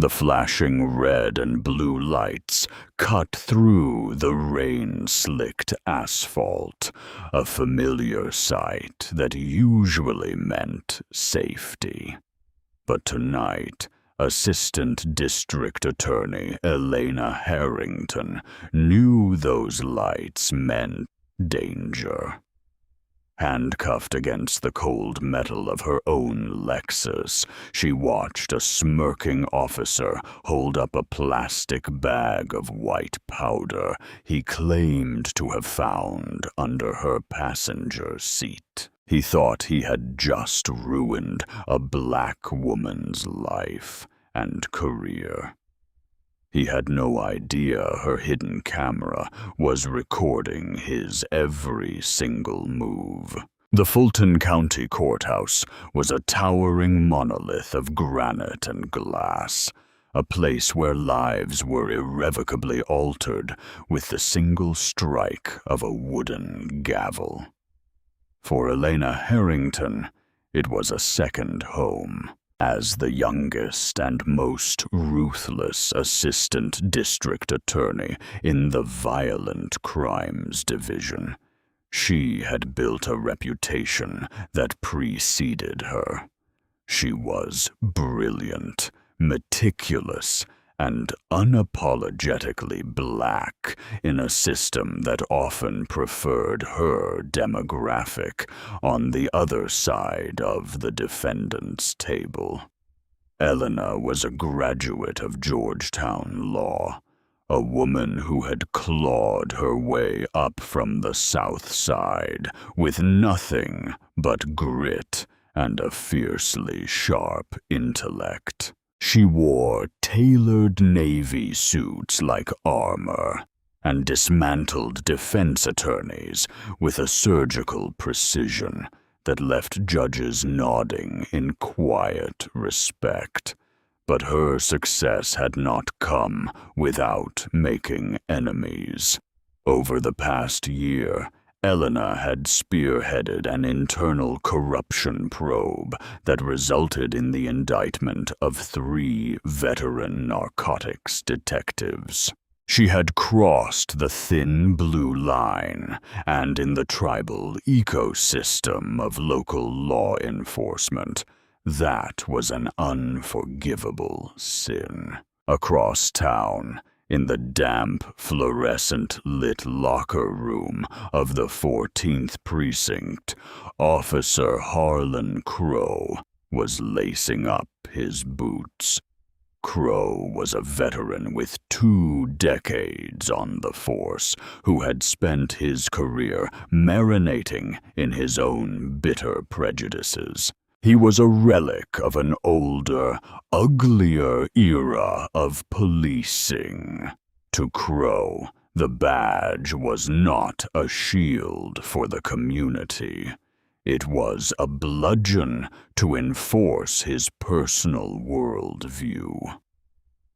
The flashing red and blue lights cut through the rain-slicked asphalt, a familiar sight that usually meant safety. But tonight, Assistant District Attorney Elena Harrington knew those lights meant danger. Handcuffed against the cold metal of her own Lexus, she watched a smirking officer hold up a plastic bag of white powder he claimed to have found under her passenger seat. He thought he had just ruined a black woman's life and career. He had no idea her hidden camera was recording his every single move. The Fulton County Courthouse was a towering monolith of granite and glass, a place where lives were irrevocably altered with the single strike of a wooden gavel. For Elena Harrington, it was a second home. As the youngest and most ruthless assistant district attorney in the Violent Crimes Division, she had built a reputation that preceded her. She was brilliant, meticulous, and unapologetically black in a system that often preferred her demographic on the other side of the defendant's table. Elena was a graduate of Georgetown Law, a woman who had clawed her way up from the South Side with nothing but grit and a fiercely sharp intellect. She wore tailored navy suits like armor and dismantled defense attorneys with a surgical precision that left judges nodding in quiet respect. But her success had not come without making enemies. Over the past year, Elena had spearheaded an internal corruption probe that resulted in the indictment of 3 veteran narcotics detectives. She had crossed the thin blue line, and in the tribal ecosystem of local law enforcement, that was an unforgivable sin. Across town, in the damp, fluorescent-lit locker room of the 14th Precinct, Officer Harlan Crow was lacing up his boots. Crow was a veteran with 2 decades on the force who had spent his career marinating in his own bitter prejudices. He was a relic of an older, uglier era of policing. To Crow, the badge was not a shield for the community. It was a bludgeon to enforce his personal worldview.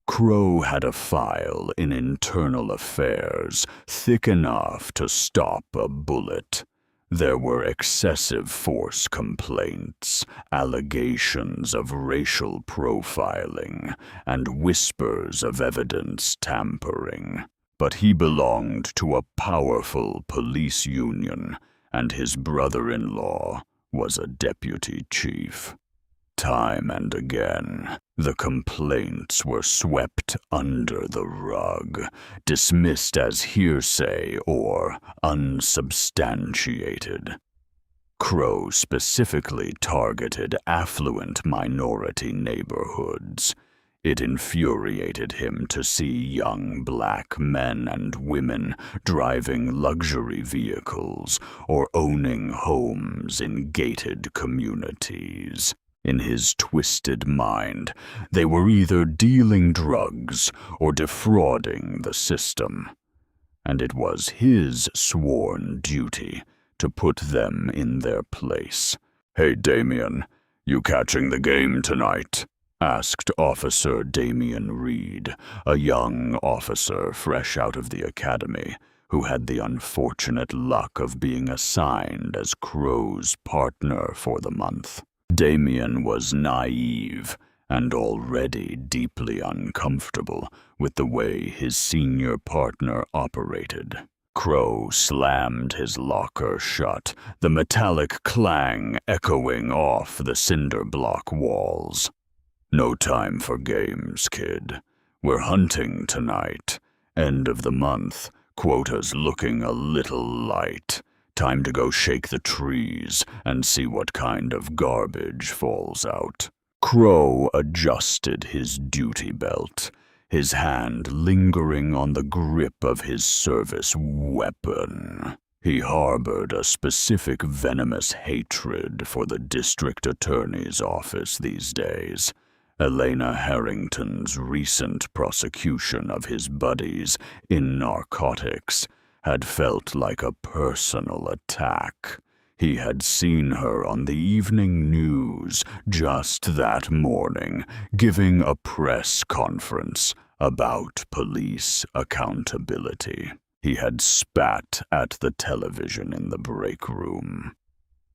Crow had a file in internal affairs thick enough to stop a bullet. There were excessive force complaints, allegations of racial profiling, and whispers of evidence tampering. But he belonged to a powerful police union, and his brother-in-law was a deputy chief. Time and again, the complaints were swept under the rug, dismissed as hearsay or unsubstantiated. Crow specifically targeted affluent minority neighborhoods. It infuriated him to see young black men and women driving luxury vehicles or owning homes in gated communities. In his twisted mind, they were either dealing drugs or defrauding the system, and it was his sworn duty to put them in their place. "Hey, Damien, you catching the game tonight?" asked Officer Damian Reed, a young officer fresh out of the academy, who had the unfortunate luck of being assigned as Crow's partner for the month. Damien was naive and already deeply uncomfortable with the way his senior partner operated. Crow slammed his locker shut, the metallic clang echoing off the cinder block walls. "No time for games, kid. We're hunting tonight. End of the month, quota's looking a little light. Time to go shake the trees and see what kind of garbage falls out." Crow adjusted his duty belt, his hand lingering on the grip of his service weapon. He harbored a specific venomous hatred for the district attorney's office these days. Elena Harrington's recent prosecution of his buddies in narcotics had felt like a personal attack. He had seen her on the evening news just that morning, giving a press conference about police accountability. He had spat at the television in the break room.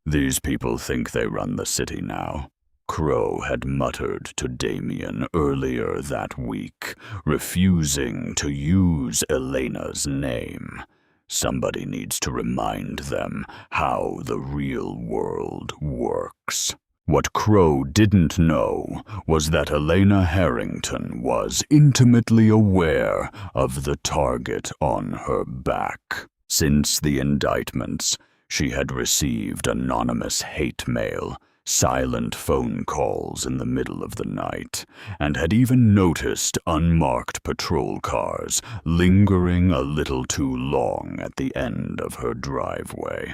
"These people think they run the city now," Crow had muttered to Damien earlier that week, refusing to use Elena's name. Somebody needs to remind them how the real world works. What Crow didn't know was that Elena Harrington was intimately aware of the target on her back. Since the indictments, she had received anonymous hate mail, silent phone calls in the middle of the night, and had even noticed unmarked patrol cars lingering a little too long at the end of her driveway.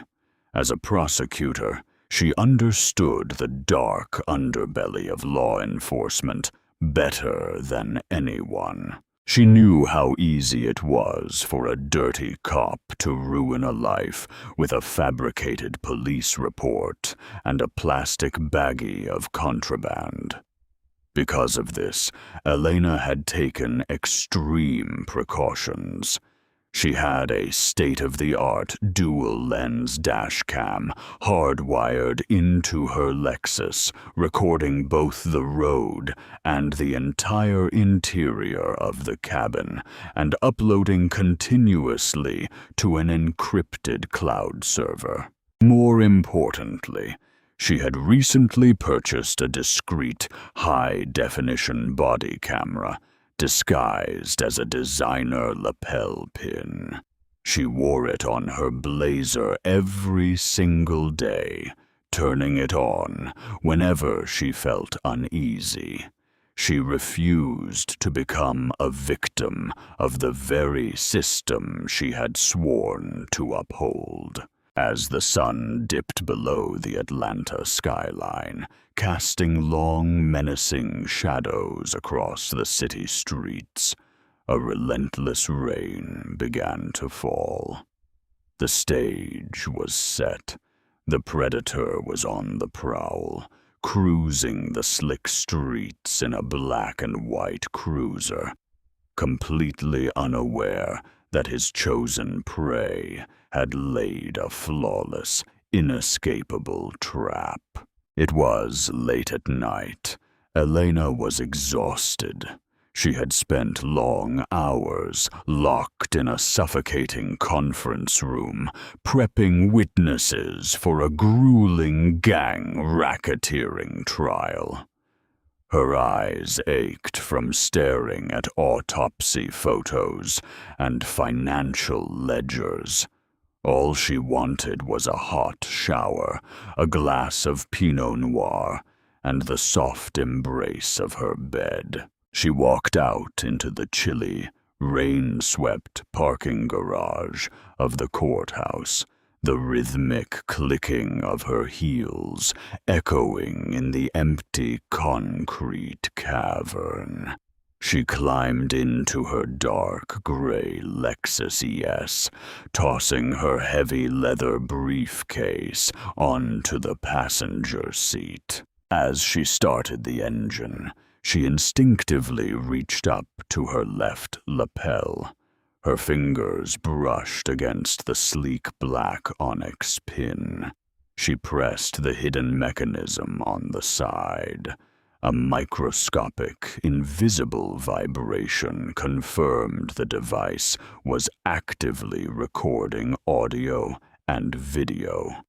As a prosecutor, she understood the dark underbelly of law enforcement better than anyone. She knew how easy it was for a dirty cop to ruin a life with a fabricated police report and a plastic baggie of contraband. Because of this, Elena had taken extreme precautions. She had a state-of-the-art dual-lens dashcam hardwired into her Lexus, recording both the road and the entire interior of the cabin, and uploading continuously to an encrypted cloud server. More importantly, she had recently purchased a discreet, high-definition body camera, disguised as a designer lapel pin. She wore it on her blazer every single day, turning it on whenever she felt uneasy. She refused to become a victim of the very system she had sworn to uphold. As the sun dipped below the Atlanta skyline, casting long, menacing shadows across the city streets, a relentless rain began to fall. The stage was set. The predator was on the prowl, cruising the slick streets in a black and white cruiser, completely unaware that his chosen prey had laid a flawless, inescapable trap. It was late at night. Elena was exhausted. She had spent long hours locked in a suffocating conference room, prepping witnesses for a grueling gang racketeering trial. Her eyes ached from staring at autopsy photos and financial ledgers. All she wanted was a hot shower, a glass of Pinot Noir, and the soft embrace of her bed. She walked out into the chilly, rain-swept parking garage of the courthouse, the rhythmic clicking of her heels echoing in the empty concrete cavern. She climbed into her dark gray Lexus ES, tossing her heavy leather briefcase onto the passenger seat. As she started the engine, she instinctively reached up to her left lapel. Her fingers brushed against the sleek black onyx pin. She pressed the hidden mechanism on the side. A microscopic, invisible vibration confirmed the device was actively recording audio and video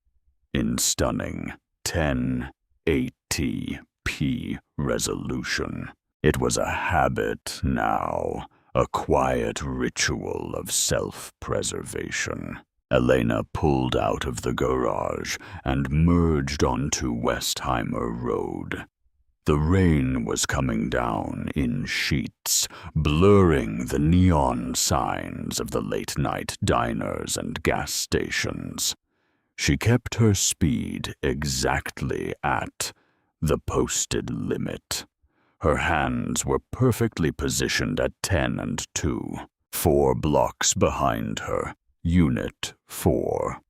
in stunning 1080p resolution. It was a habit now, a quiet ritual of self-preservation. Elena pulled out of the garage and merged onto Westheimer Road. The rain was coming down in sheets, blurring the neon signs of the late-night diners and gas stations. She kept her speed exactly at the posted limit. Her hands were perfectly positioned at 10 and 2, 4 blocks behind her, Unit 4.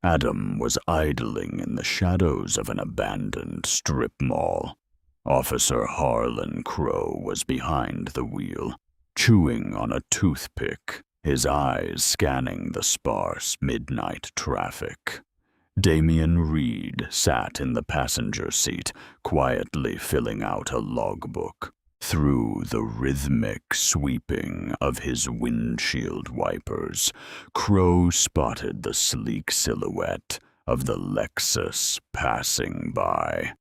Adam was idling in the shadows of an abandoned strip mall. Officer Harlan Crow was behind the wheel, chewing on a toothpick, his eyes scanning the sparse midnight traffic. Damian Reed sat in the passenger seat, quietly filling out a logbook. Through the rhythmic sweeping of his windshield wipers, Crow spotted the sleek silhouette of the Lexus passing by.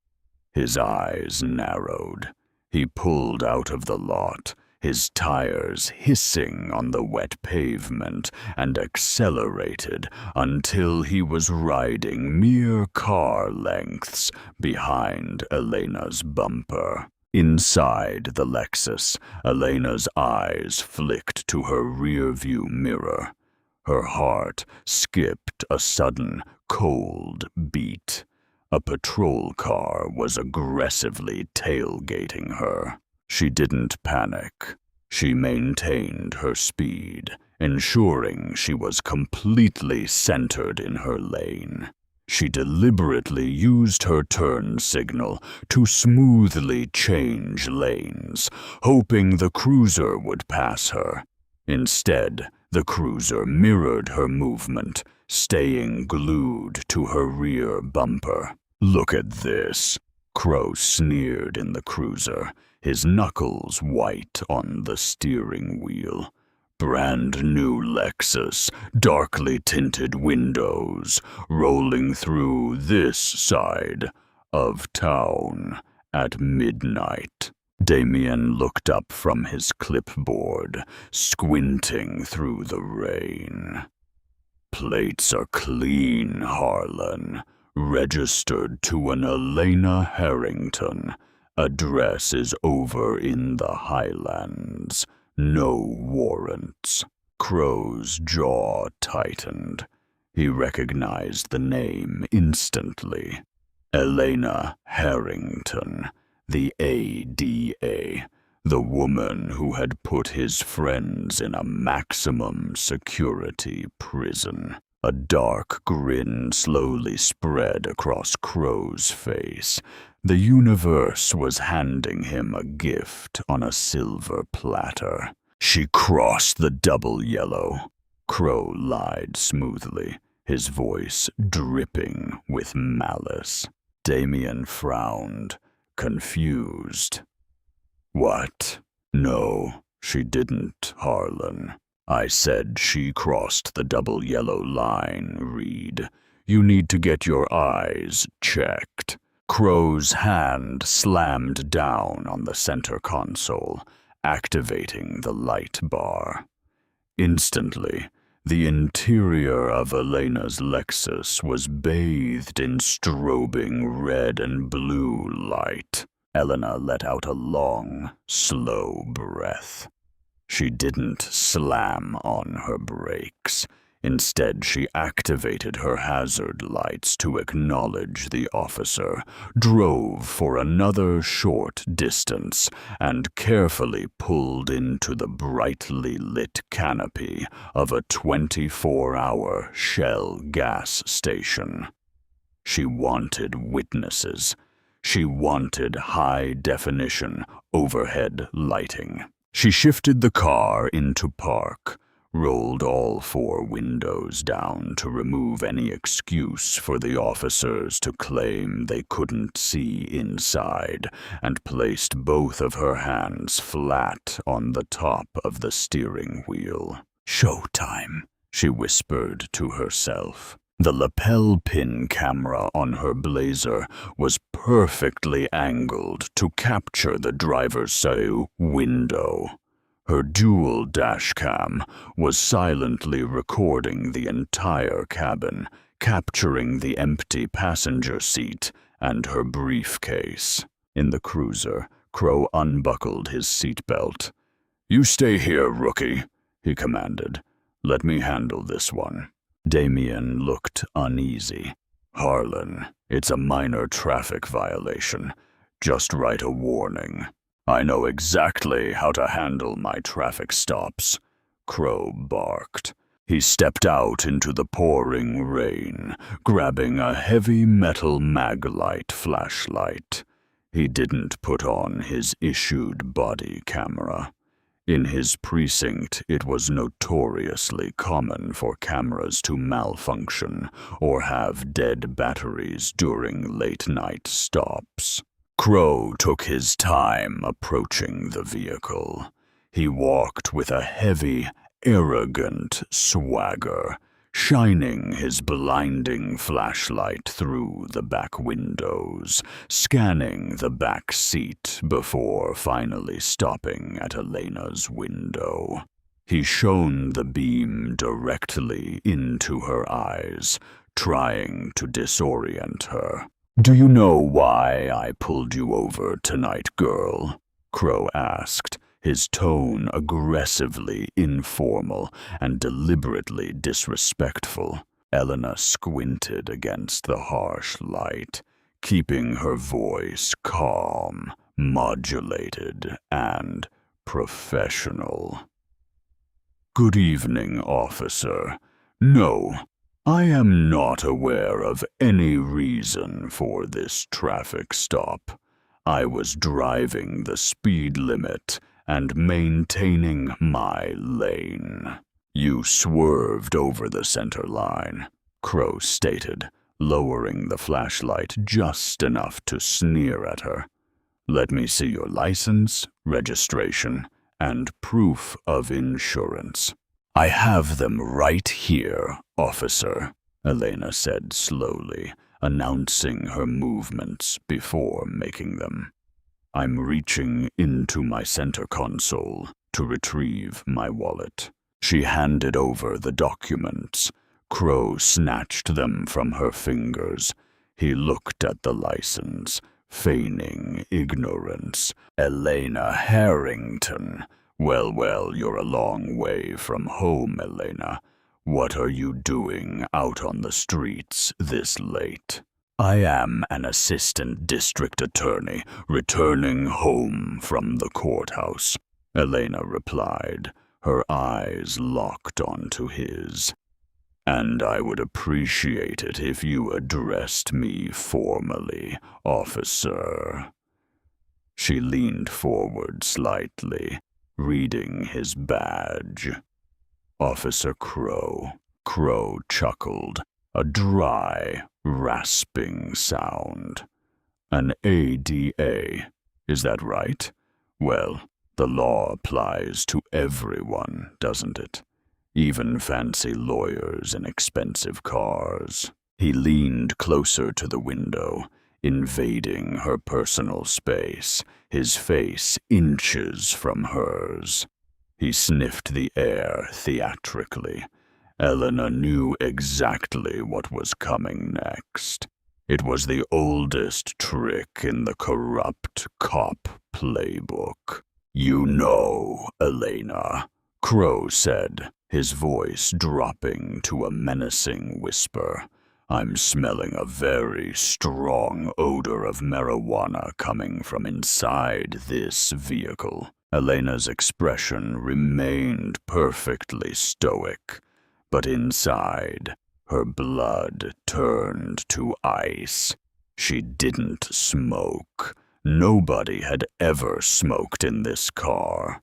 His eyes narrowed. He pulled out of the lot, his tires hissing on the wet pavement, and accelerated until he was riding mere car lengths behind Elena's bumper. Inside the Lexus, Elena's eyes flicked to her rearview mirror. Her heart skipped a sudden, cold beat. A patrol car was aggressively tailgating her. She didn't panic. She maintained her speed, ensuring she was completely centered in her lane. She deliberately used her turn signal to smoothly change lanes, hoping the cruiser would pass her. Instead, the cruiser mirrored her movement, staying glued to her rear bumper. "Look at this," Crow sneered in the cruiser, his knuckles white on the steering wheel. "Brand new Lexus, darkly tinted windows, rolling through this side of town at midnight." Damien looked up from his clipboard, squinting through the rain. "Plates are clean, Harlan. Registered to an Elena Harrington. Address is over in the Highlands. No warrants." Crow's jaw tightened. He recognized the name instantly. Elena Harrington, the ADA, the woman who had put his friends in a maximum security prison. A dark grin slowly spread across Crow's face. The universe was handing him a gift on a silver platter. "She crossed the double yellow," Crow lied smoothly, his voice dripping with malice. Damien frowned, confused. "What? No, she didn't, Harlan. I said she crossed the double yellow line, Reed. You need to get your eyes checked." Crow's hand slammed down on the center console, activating the light bar. Instantly, the interior of Elena's Lexus was bathed in strobing red and blue light. Elena let out a long, slow breath. She didn't slam on her brakes. Instead, she activated her hazard lights to acknowledge the officer, drove for another short distance, and carefully pulled into the brightly lit canopy of a 24-hour Shell gas station. She wanted witnesses. She wanted high-definition overhead lighting. She shifted the car into park, rolled all 4 windows down to remove any excuse for the officers to claim they couldn't see inside, and placed both of her hands flat on the top of the steering wheel. "Showtime," she whispered to herself. The lapel pin camera on her blazer was perfectly angled to capture the driver's side window. Her dual dashcam was silently recording the entire cabin, capturing the empty passenger seat and her briefcase. In the cruiser, Crow unbuckled his seatbelt. "You stay here, rookie," he commanded. "Let me handle this one." Damien looked uneasy. "Harlan, it's a minor traffic violation. Just write a warning." "I know exactly how to handle my traffic stops," Crow barked. He stepped out into the pouring rain, grabbing a heavy metal maglite flashlight. He didn't put on his issued body camera. In his precinct, it was notoriously common for cameras to malfunction or have dead batteries during late-night stops. Crow took his time approaching the vehicle. He walked with a heavy, arrogant swagger, shining his blinding flashlight through the back windows, scanning the back seat before finally stopping at Elena's window. He shone the beam directly into her eyes, trying to disorient her. "Do you know why I pulled you over tonight, girl?" Crow asked, his tone aggressively informal and deliberately disrespectful. Elena squinted against the harsh light, keeping her voice calm, modulated, and professional. "Good evening, officer. No, I am not aware of any reason for this traffic stop. I was driving the speed limit and maintaining my lane." "You swerved over the center line," Crow stated, lowering the flashlight just enough to sneer at her. "Let me see your license, registration, and proof of insurance." "I have them right here, officer," Elena said slowly, announcing her movements before making them. "I'm reaching into my center console to retrieve my wallet." She handed over the documents. Crow snatched them from her fingers. He looked at the license, feigning ignorance. "Elena Harrington. Well, you're a long way from home, Elena. What are you doing out on the streets this late?" "I am an assistant district attorney returning home from the courthouse," Elena replied, her eyes locked onto his. "And I would appreciate it if you addressed me formally, officer." She leaned forward slightly, reading his badge. "Officer Crow." Crow chuckled, a dry, rasping sound. "An ADA, is that right? Well, the law applies to everyone, doesn't it? Even fancy lawyers in expensive cars." He leaned closer to the window, invading her personal space, his face inches from hers. He sniffed the air theatrically. Elena knew exactly what was coming next. It was the oldest trick in the corrupt cop playbook. "You know, Elena," Crow said, his voice dropping to a menacing whisper. "I'm smelling a very strong odor of marijuana coming from inside this vehicle." Elena's expression remained perfectly stoic, but inside, her blood turned to ice. She didn't smoke. Nobody had ever smoked in this car.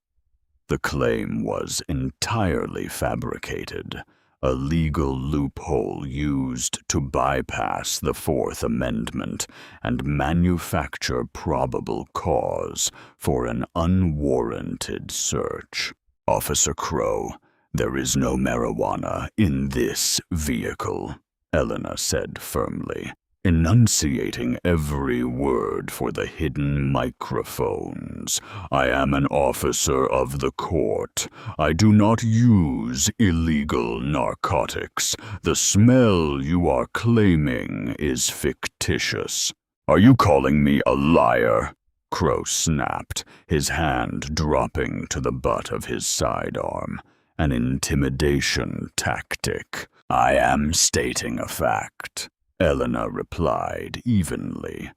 The claim was entirely fabricated, a legal loophole used to bypass the Fourth Amendment and manufacture probable cause for an unwarranted search. Officer Crow, there is no marijuana in this vehicle, Elena said firmly, enunciating every word for the hidden microphones. I am an officer of the court. I do not use illegal narcotics. The smell you are claiming is fictitious. Are you calling me a liar? Crow snapped, his hand dropping to the butt of his sidearm. An intimidation tactic. I am stating a fact, Elena replied evenly.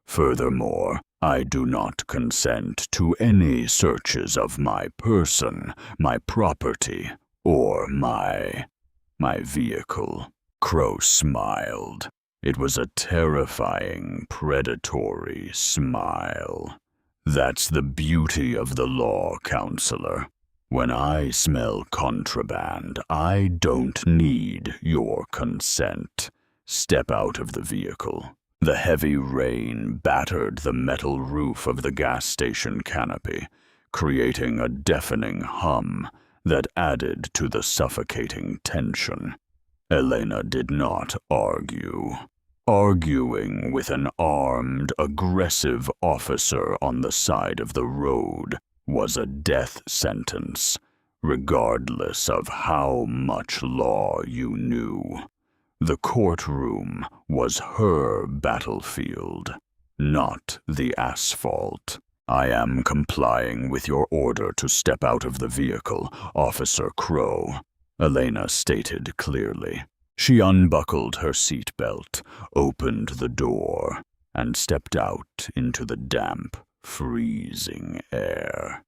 Furthermore, I do not consent to any searches of my person, my property, or my vehicle. Crow smiled. It was a terrifying, predatory smile. That's the beauty of the law, counselor. When I smell contraband, I don't need your consent. Step out of the vehicle. The heavy rain battered the metal roof of the gas station canopy, creating a deafening hum that added to the suffocating tension. Elena did not argue. Arguing with an armed, aggressive officer on the side of the road was a death sentence, regardless of how much law you knew. The courtroom was her battlefield, not the asphalt. I am complying with your order to step out of the vehicle, Officer Crow, Elena stated clearly. She unbuckled her seatbelt, opened the door, and stepped out into the damp, freezing air.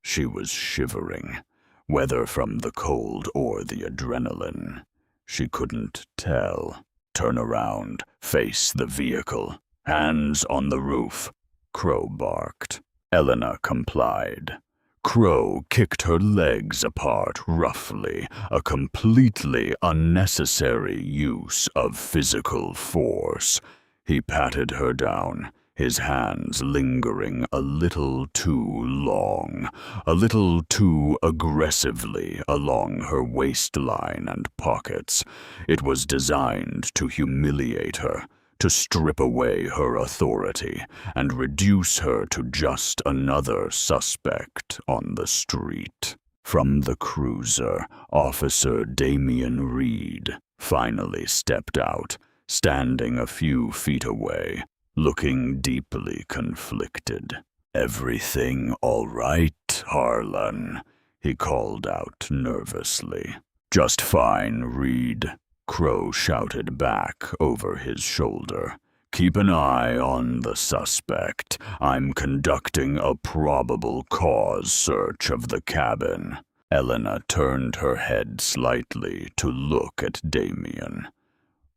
She was shivering, whether from the cold or the adrenaline. She couldn't tell. Turn around, face the vehicle. Hands on the roof, Crow barked. Elena complied. Crow kicked her legs apart roughly, a completely unnecessary use of physical force. He patted her down, his hands lingering a little too long, a little too aggressively along her waistline and pockets. It was designed to humiliate her, to strip away her authority and reduce her to just another suspect on the street. From the cruiser, Officer Damian Reed finally stepped out, standing a few feet away, looking deeply conflicted. Everything all right, Harlan? He called out nervously. Just fine, Reed, Crow shouted back over his shoulder. Keep an eye on the suspect. I'm conducting a probable cause search of the cabin. Elena turned her head slightly to look at Damien.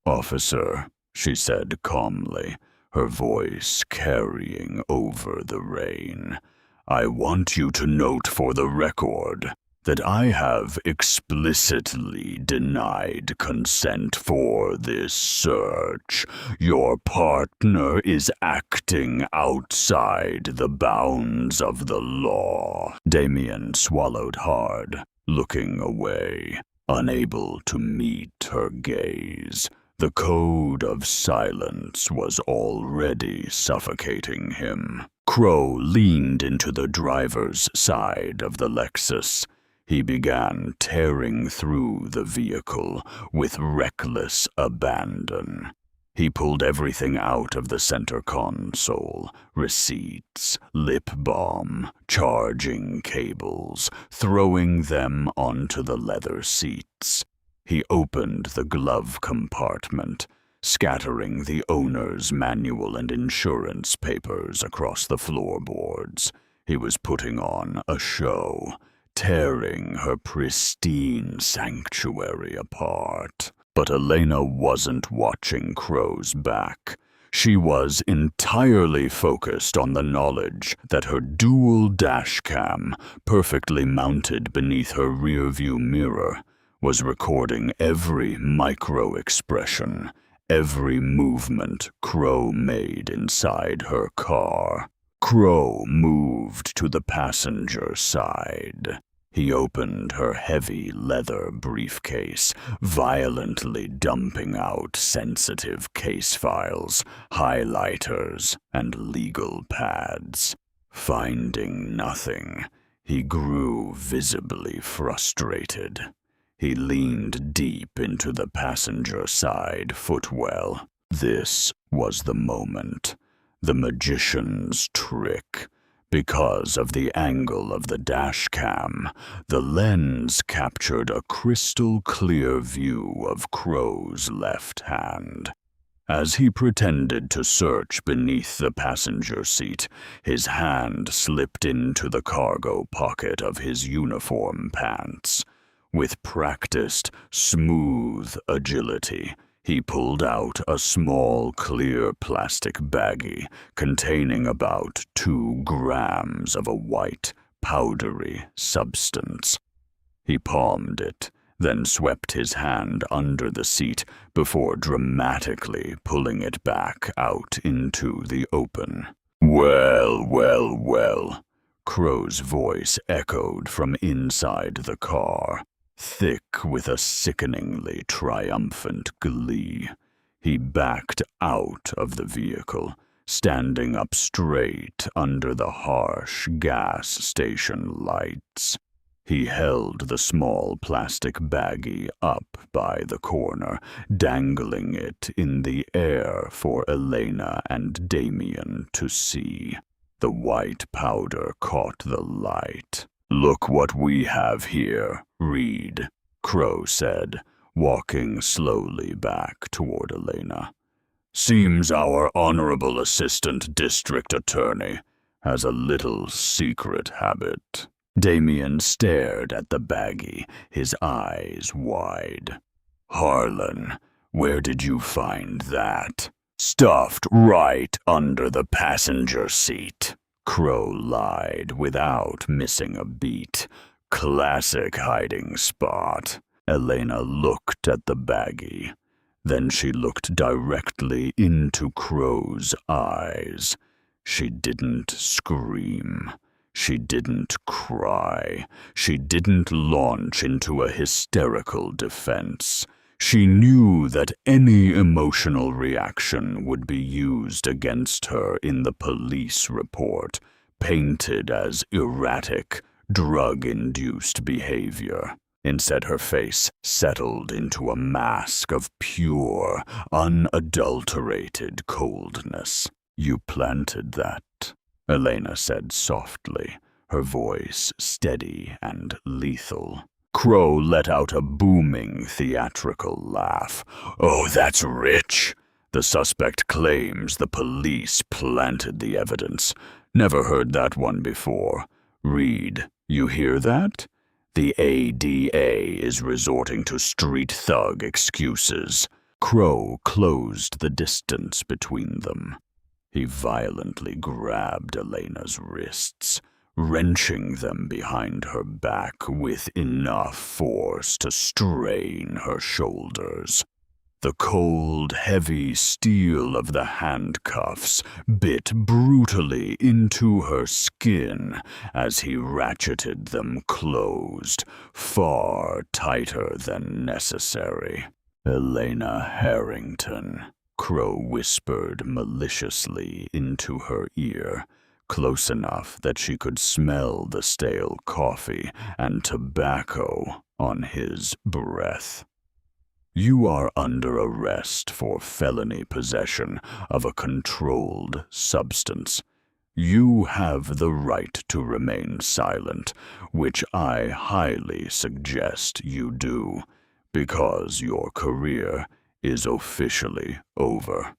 Officer, she said calmly, her voice carrying over the rain, I want you to note for the record that I have explicitly denied consent for this search. Your partner is acting outside the bounds of the law. Damien swallowed hard, looking away, unable to meet her gaze. The code of silence was already suffocating him. Crow leaned into the driver's side of the Lexus. He began tearing through the vehicle with reckless abandon. He pulled everything out of the center console, receipts, lip balm, charging cables, throwing them onto the leather seats. He opened the glove compartment, scattering the owner's manual and insurance papers across the floorboards. He was putting on a show, tearing her pristine sanctuary apart. But Elena wasn't watching Crow's back. She was entirely focused on the knowledge that her dual dashcam, perfectly mounted beneath her rearview mirror, was recording every micro-expression, every movement Crow made inside her car. Crow moved to the passenger side. He opened her heavy leather briefcase, violently dumping out sensitive case files, highlighters, and legal pads. Finding nothing, he grew visibly frustrated. He leaned deep into the passenger side footwell. This was the moment. The magician's trick. Because of the angle of the dashcam, the lens captured a crystal-clear view of Crow's left hand. As he pretended to search beneath the passenger seat, his hand slipped into the cargo pocket of his uniform pants. With practiced, smooth agility, he pulled out a small, clear plastic baggie containing about 2 grams of a white, powdery substance. He palmed it, then swept his hand under the seat before dramatically pulling it back out into the open. "Well, well, well," Crow's voice echoed from inside the car, thick with a sickeningly triumphant glee. He backed out of the vehicle, standing up straight under the harsh gas station lights. He held the small plastic baggie up by the corner, dangling it in the air for Elena and Damien to see. The white powder caught the light. "Look what we have here, Reed," Crow said, walking slowly back toward Elena. "Seems our honorable assistant district attorney has a little secret habit." Damien stared at the baggie, his eyes wide. "Harlan, where did you find that?" "Stuffed right under the passenger seat," Crow lied without missing a beat. "Classic hiding spot." Elena looked at the baggie. Then she looked directly into Crow's eyes. She didn't scream. She didn't cry. She didn't launch into a hysterical defense. She knew that any emotional reaction would be used against her in the police report, painted as erratic, drug-induced behavior. Instead, her face settled into a mask of pure, unadulterated coldness. "You planted that," Elena said softly, her voice steady and lethal. Crow let out a booming theatrical laugh. "Oh, that's rich. The suspect claims the police planted the evidence. Never heard that one before. Reed, you hear that? The ADA is resorting to street thug excuses." Crow closed the distance between them. He violently grabbed Elena's wrists, wrenching them behind her back with enough force to strain her shoulders. The cold, heavy steel of the handcuffs bit brutally into her skin as he ratcheted them closed, far tighter than necessary. "Elena Harrington," Crow whispered maliciously into her ear, close enough that she could smell the stale coffee and tobacco on his breath. "You are under arrest for felony possession of a controlled substance. You have the right to remain silent, which I highly suggest you do, because your career is officially over.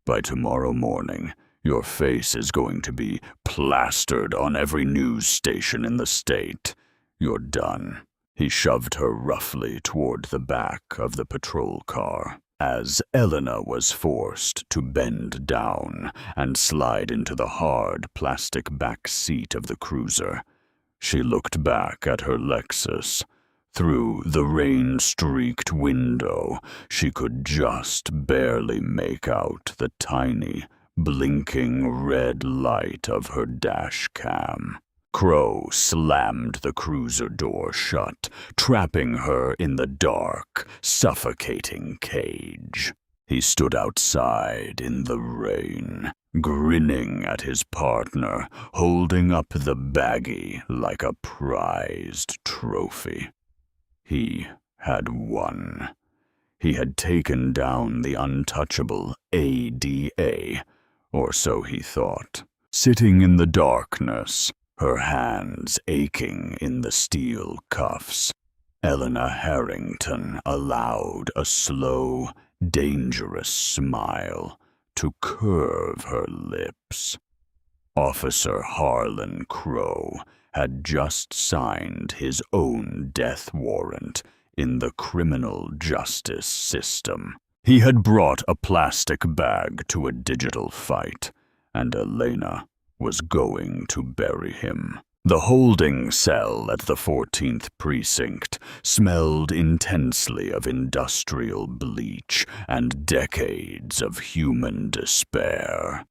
By tomorrow morning, your face is going to be plastered on every news station in the state. You're done." He shoved her roughly toward the back of the patrol car. as Elena was forced to bend down and slide into the hard plastic back seat of the cruiser. She looked back at her Lexus. Through the rain-streaked window, she could just barely make out the tiny, blinking red light of her dash cam. Crow slammed the cruiser door shut, trapping her in the dark, suffocating cage. He stood outside in the rain, grinning at his partner, holding up the baggie like a prized trophy. He had won. He had taken down the untouchable ADA, or so he thought. Sitting in the darkness, her hands aching in the steel cuffs, Elena Harrington allowed a slow, dangerous smile to curve her lips. Officer Harlan Crow had just signed his own death warrant in the criminal justice system. He had brought a plastic bag to a digital fight, and Elena was going to bury him. The holding cell at the 14th Precinct smelled intensely of industrial bleach and decades of human despair.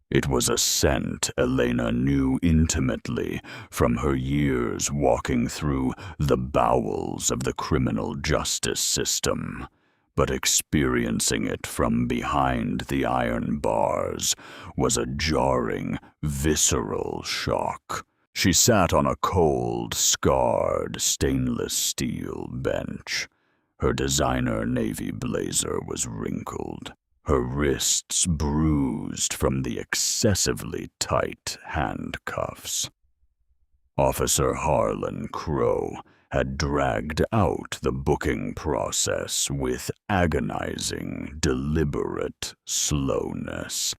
It was a scent Elena knew intimately from her years walking through the bowels of the criminal justice system. But experiencing it from behind the iron bars was a jarring, visceral shock. She sat on a cold, scarred, stainless steel bench. Her designer navy blazer was wrinkled, her wrists bruised from the excessively tight handcuffs. Officer Harlan Crow had dragged out the booking process with agonizing, deliberate slowness.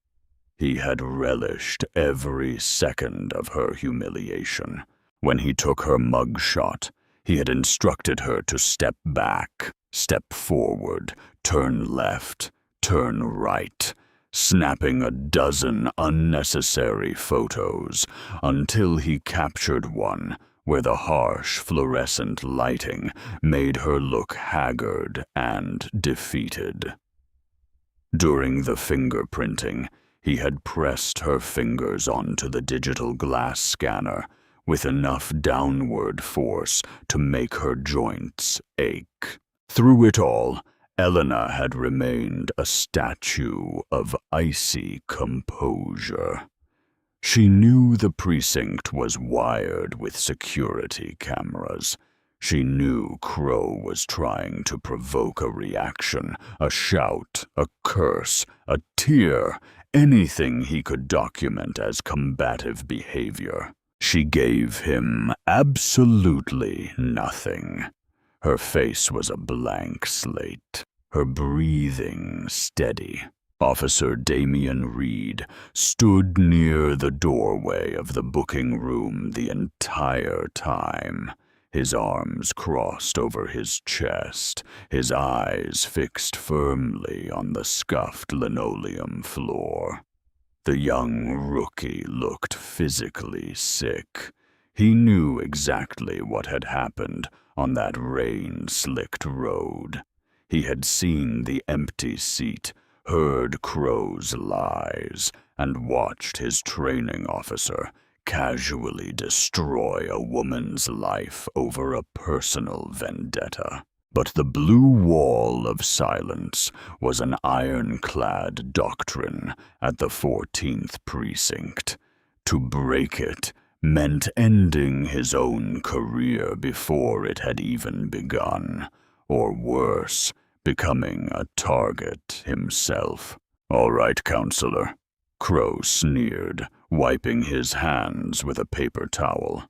He had relished every second of her humiliation. When he took her mugshot, he had instructed her to step back, step forward, turn left, turn right, snapping a dozen unnecessary photos until he captured one where the harsh fluorescent lighting made her look haggard and defeated. During the fingerprinting, he had pressed her fingers onto the digital glass scanner with enough downward force to make her joints ache. Through it all, Elena had remained a statue of icy composure. She knew the precinct was wired with security cameras. She knew Crow was trying to provoke a reaction, a shout, a curse, a tear, anything he could document as combative behavior. She gave him absolutely nothing. Her face was a blank slate, her breathing steady. Officer Damian Reed stood near the doorway of the booking room the entire time, his arms crossed over his chest, his eyes fixed firmly on the scuffed linoleum floor. The young rookie looked physically sick. He knew exactly what had happened on that rain-slicked road. He had seen the empty seat, heard Crow's lies, and watched his training officer casually destroy a woman's life over a personal vendetta. But the blue wall of silence was an ironclad doctrine at the 14th Precinct. To break it meant ending his own career before it had even begun, or worse, becoming a target himself. "All right, counselor," Crow sneered, wiping his hands with a paper towel.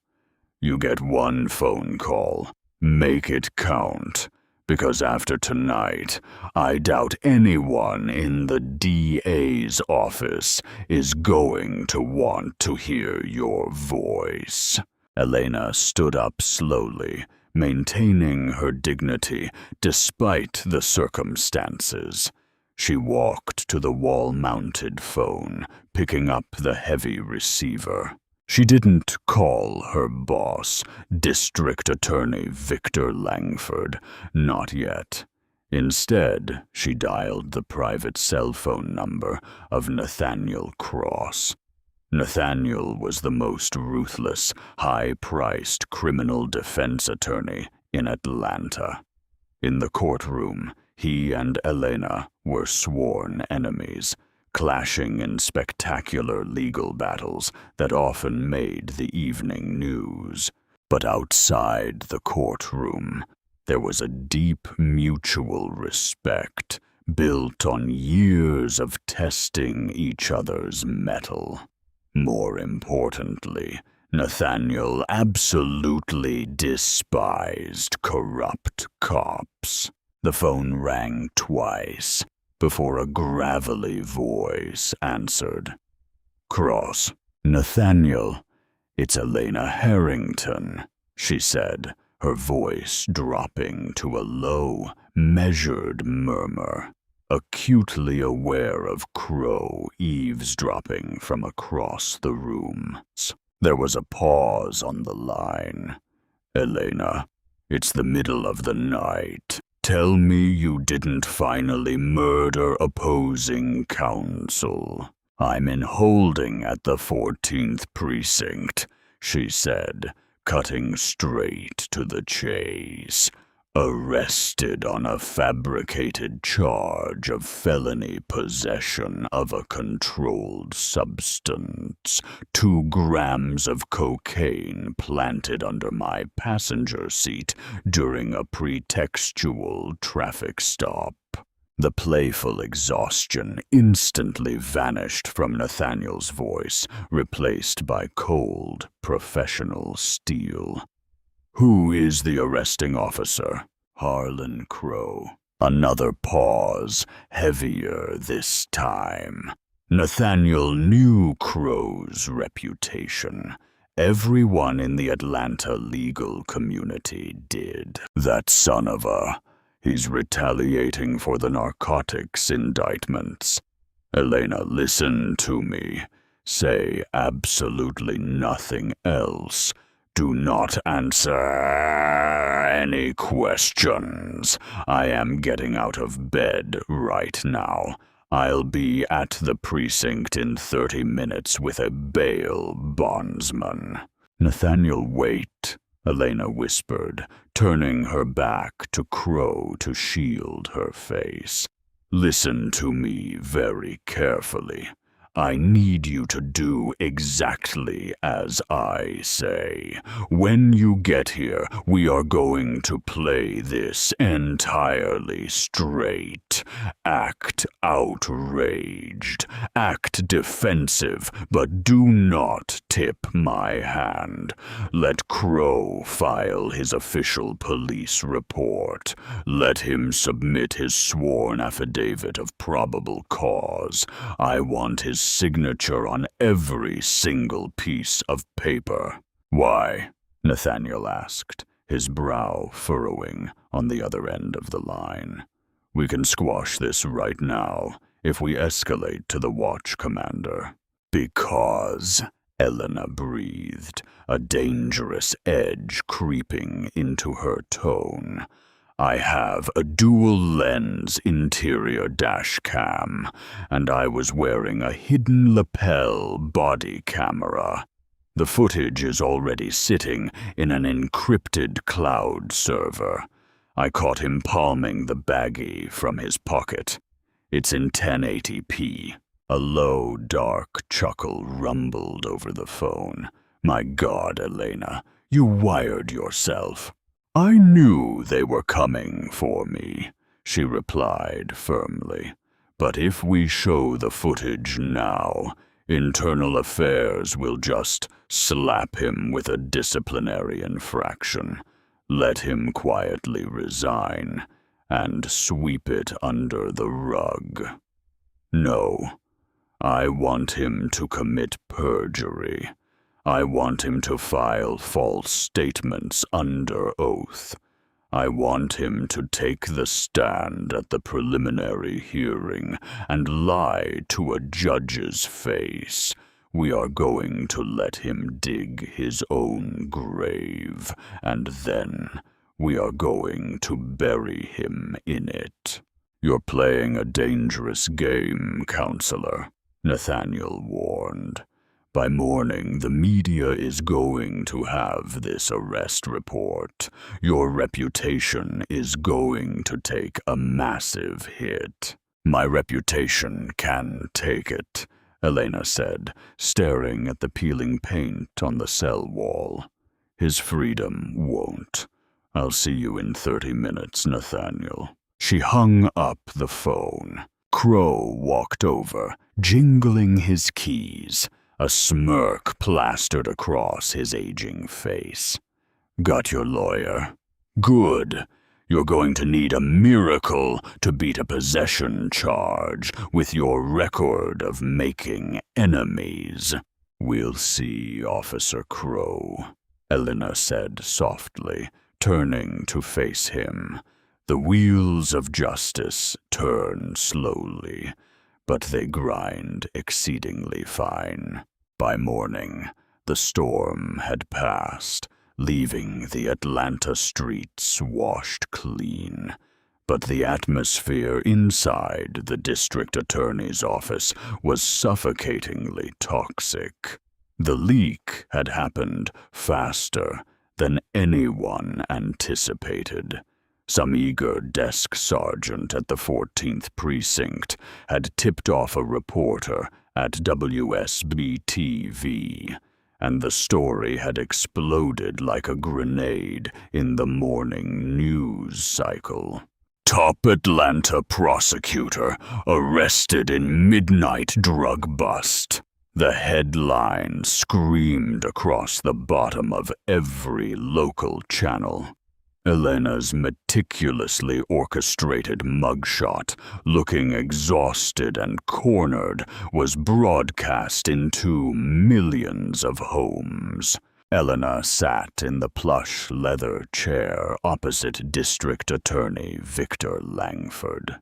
"You get one phone call. Make it count, because after tonight, I doubt anyone in the DA's office is going to want to hear your voice." Elena stood up slowly, maintaining her dignity despite the circumstances. She walked to the wall-mounted phone, picking up the heavy receiver. She didn't call her boss, District Attorney Victor Langford, not yet. Instead, she dialed the private cell phone number of Nathaniel Cross. Nathaniel was the most ruthless, high-priced criminal defense attorney in Atlanta. In the courtroom, he and Elena were sworn enemies, clashing in spectacular legal battles that often made the evening news. But outside the courtroom, there was a deep mutual respect built on years of testing each other's mettle. More importantly, Nathaniel absolutely despised corrupt cops. The phone rang twice before a gravelly voice answered. "Cross, Nathaniel, it's Elena Harrington," she said, her voice dropping to a low, measured murmur, acutely aware of Crow eavesdropping from across the room. There was a pause on the line. "Elena, it's the middle of the night. Tell me you didn't finally murder opposing counsel." "I'm in holding at the 14th precinct," she said, cutting straight to the chase. "Arrested on a fabricated charge of felony possession of a controlled substance. 2 grams of cocaine planted under my passenger seat during a pretextual traffic stop." The playful exhaustion instantly vanished from Nathaniel's voice, replaced by cold, professional steel. "Who is the arresting officer?" "Harlan Crow." Another pause, heavier this time. Nathaniel knew Crow's reputation. Everyone in the Atlanta legal community did. "That son of a... He's retaliating for the narcotics indictments. Elena, listen to me. Say absolutely nothing else. Do not answer any questions. I am getting out of bed right now. I'll be at the precinct in 30 minutes with a bail bondsman." "Nathaniel, wait," Elena whispered, turning her back to Crow to shield her face. "Listen to me very carefully. I need you to do exactly as I say. When you get here, we are going to play this entirely straight. Act outraged. Act defensive, but do not tip my hand. Let Crow file his official police report. Let him submit his sworn affidavit of probable cause. I want his signature on every single piece of paper." "Why?" Nathaniel asked, his brow furrowing on the other end of the line. "We can squash this right now if we escalate to the watch commander." "Because," Elena breathed, a dangerous edge creeping into her tone, "I have a dual-lens interior dash cam, and I was wearing a hidden lapel body camera. The footage is already sitting in an encrypted cloud server. I caught him palming the baggie from his pocket. It's in 1080p. A low, dark chuckle rumbled over the phone. "My God, Elena, you wired yourself." "I knew they were coming for me," she replied firmly. "But if we show the footage now, Internal Affairs will just slap him with a disciplinary infraction, let him quietly resign, and sweep it under the rug. No, I want him to commit perjury. I want him to file false statements under oath. I want him to take the stand at the preliminary hearing and lie to a judge's face. We are going to let him dig his own grave, and then we are going to bury him in it. You're playing a dangerous game, counselor, Nathaniel warned. By morning, the media is going to have this arrest report. Your reputation is going to take a massive hit. My reputation can take it, Elena said, staring at the peeling paint on the cell wall. His freedom won't. I'll see you in 30 minutes, Nathaniel. She hung up the phone. Crow walked over, jingling his keys. A smirk plastered across his aging face. Got your lawyer? Good. You're going to need a miracle to beat a possession charge with your record of making enemies. We'll see, Officer Crow, Elena said softly, turning to face him. The wheels of justice turn slowly, but they grind exceedingly fine. By morning, the storm had passed, leaving the Atlanta streets washed clean. But the atmosphere inside the district attorney's office was suffocatingly toxic. The leak had happened faster than anyone anticipated. Some eager desk sergeant at the 14th Precinct had tipped off a reporter at WSB-TV, and the story had exploded like a grenade in the morning news cycle. Top Atlanta prosecutor arrested in midnight drug bust. The headline screamed across the bottom of every local channel. Elena's meticulously orchestrated mugshot, looking exhausted and cornered, was broadcast into millions of homes. Elena sat in the plush leather chair opposite District Attorney Victor Langford.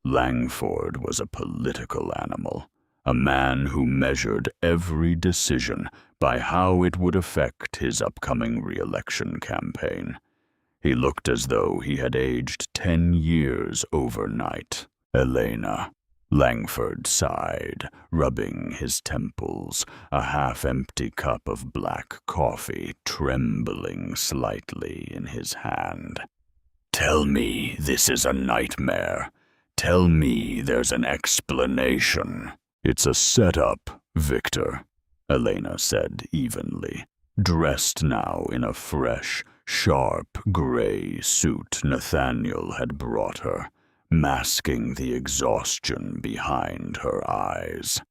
Langford was a political animal, a man who measured every decision by how it would affect his upcoming re-election campaign. He looked as though he had aged 10 years overnight. Elena, Langford sighed, rubbing his temples, a half-empty cup of black coffee trembling slightly in his hand. Tell me this is a nightmare. Tell me there's an explanation. It's a setup, Victor, Elena said evenly, dressed now in a fresh, sharp gray suit Nathaniel had brought her, masking the exhaustion behind her eyes.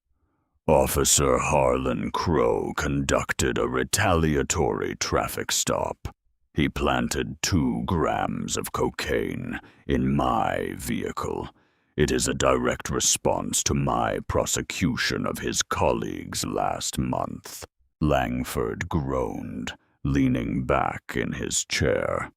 Officer Harlan Crow conducted a retaliatory traffic stop. He planted 2 grams of cocaine in my vehicle. It is a direct response to my prosecution of his colleagues last month. Langford groaned, leaning back in his chair.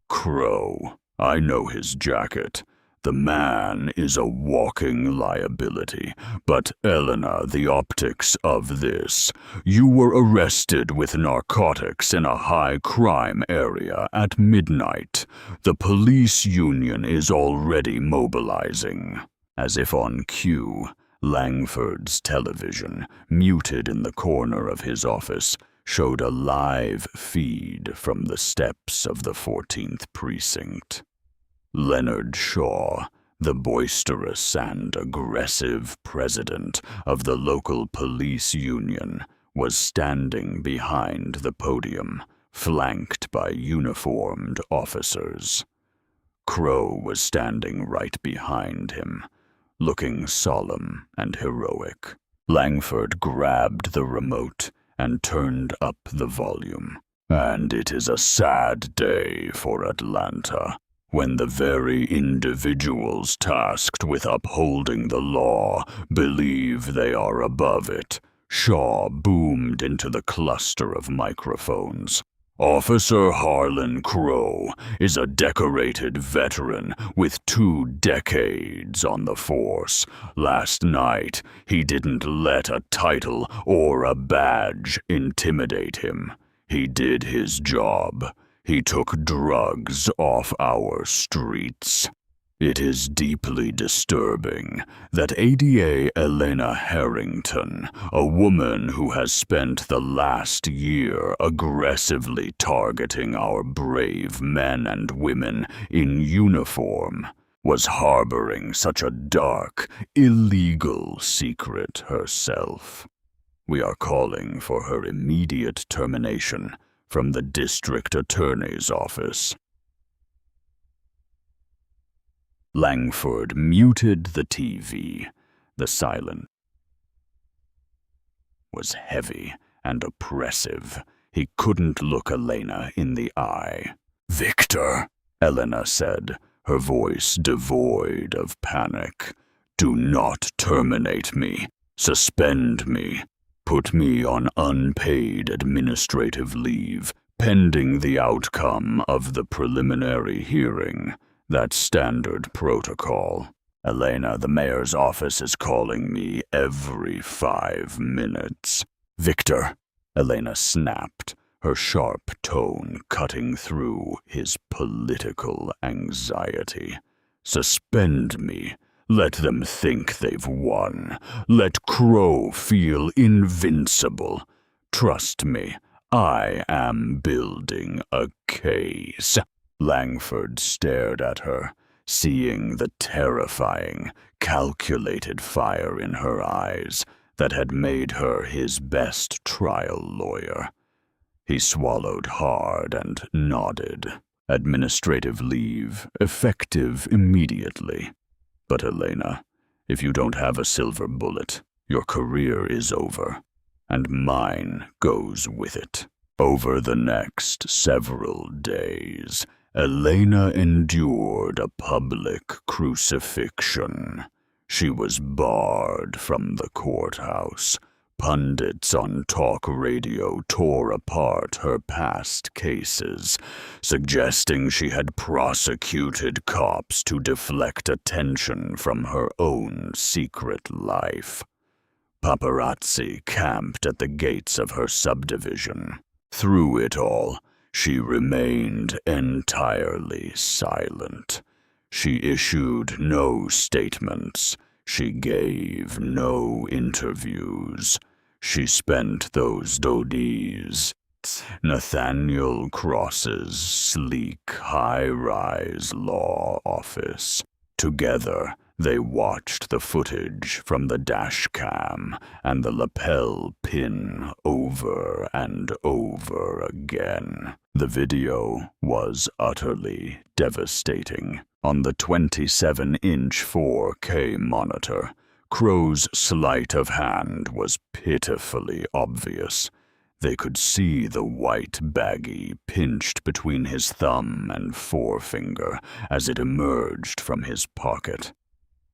Crow, I know his jacket. The man is a walking liability. But Elena, the optics of this. You were arrested with narcotics in a high-crime area at midnight. The police union is already mobilizing. As if on cue, Langford's television, muted in the corner of his office, showed a live feed from the steps of the 14th Precinct. Leonard Shaw, the boisterous and aggressive president of the local police union, was standing behind the podium, flanked by uniformed officers. Crow was standing right behind him, looking solemn and heroic. Langford grabbed the remote and turned up the volume. And it is a sad day for Atlanta, when the very individuals tasked with upholding the law believe they are above it. Shaw boomed into the cluster of microphones. Officer Harlan Crow is a decorated veteran with 2 decades on the force. Last night, he didn't let a title or a badge intimidate him. He did his job. He took drugs off our streets. It is deeply disturbing that ADA Elena Harrington, a woman who has spent the last year aggressively targeting our brave men and women in uniform, was harboring such a dark, illegal secret herself. We are calling for her immediate termination from the district attorney's office. Langford muted the TV. The silence was heavy and oppressive. He couldn't look Elena in the eye. "Victor," Elena said, her voice devoid of panic. "Do not terminate me. Suspend me. Put me on unpaid administrative leave, pending the outcome of the preliminary hearing. That's standard protocol. Elena, the mayor's office is calling me every 5 minutes. Victor," Elena snapped, her sharp tone cutting through his political anxiety. "Suspend me. Let them think they've won. Let Crow feel invincible. Trust me, I am building a case." Langford stared at her, seeing the terrifying, calculated fire in her eyes that had made her his best trial lawyer. He swallowed hard and nodded. "Administrative leave, effective immediately. But Elena, if you don't have a silver bullet, your career is over, and mine goes with it." Over the next several days, Elena endured a public crucifixion. She was barred from the courthouse. Pundits on talk radio tore apart her past cases, suggesting she had prosecuted cops to deflect attention from her own secret life. Paparazzi camped at the gates of her subdivision. Through it all, she remained entirely silent. She issued no statements. She gave no interviews. She spent those days Nathaniel Cross's sleek, high-rise law office. Together, they watched the footage from the dash cam and the lapel pin over and over again. The video was utterly devastating. On the 27-inch 4K monitor, Crow's sleight of hand was pitifully obvious. They could see the white baggie pinched between his thumb and forefinger as it emerged from his pocket.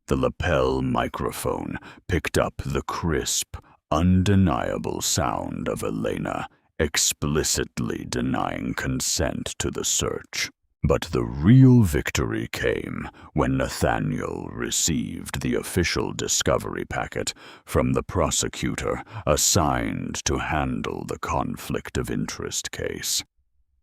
The lapel microphone picked up the crisp, undeniable sound of Elena explicitly denying consent to the search. But the real victory came when Nathaniel received the official discovery packet from the prosecutor assigned to handle the conflict of interest case.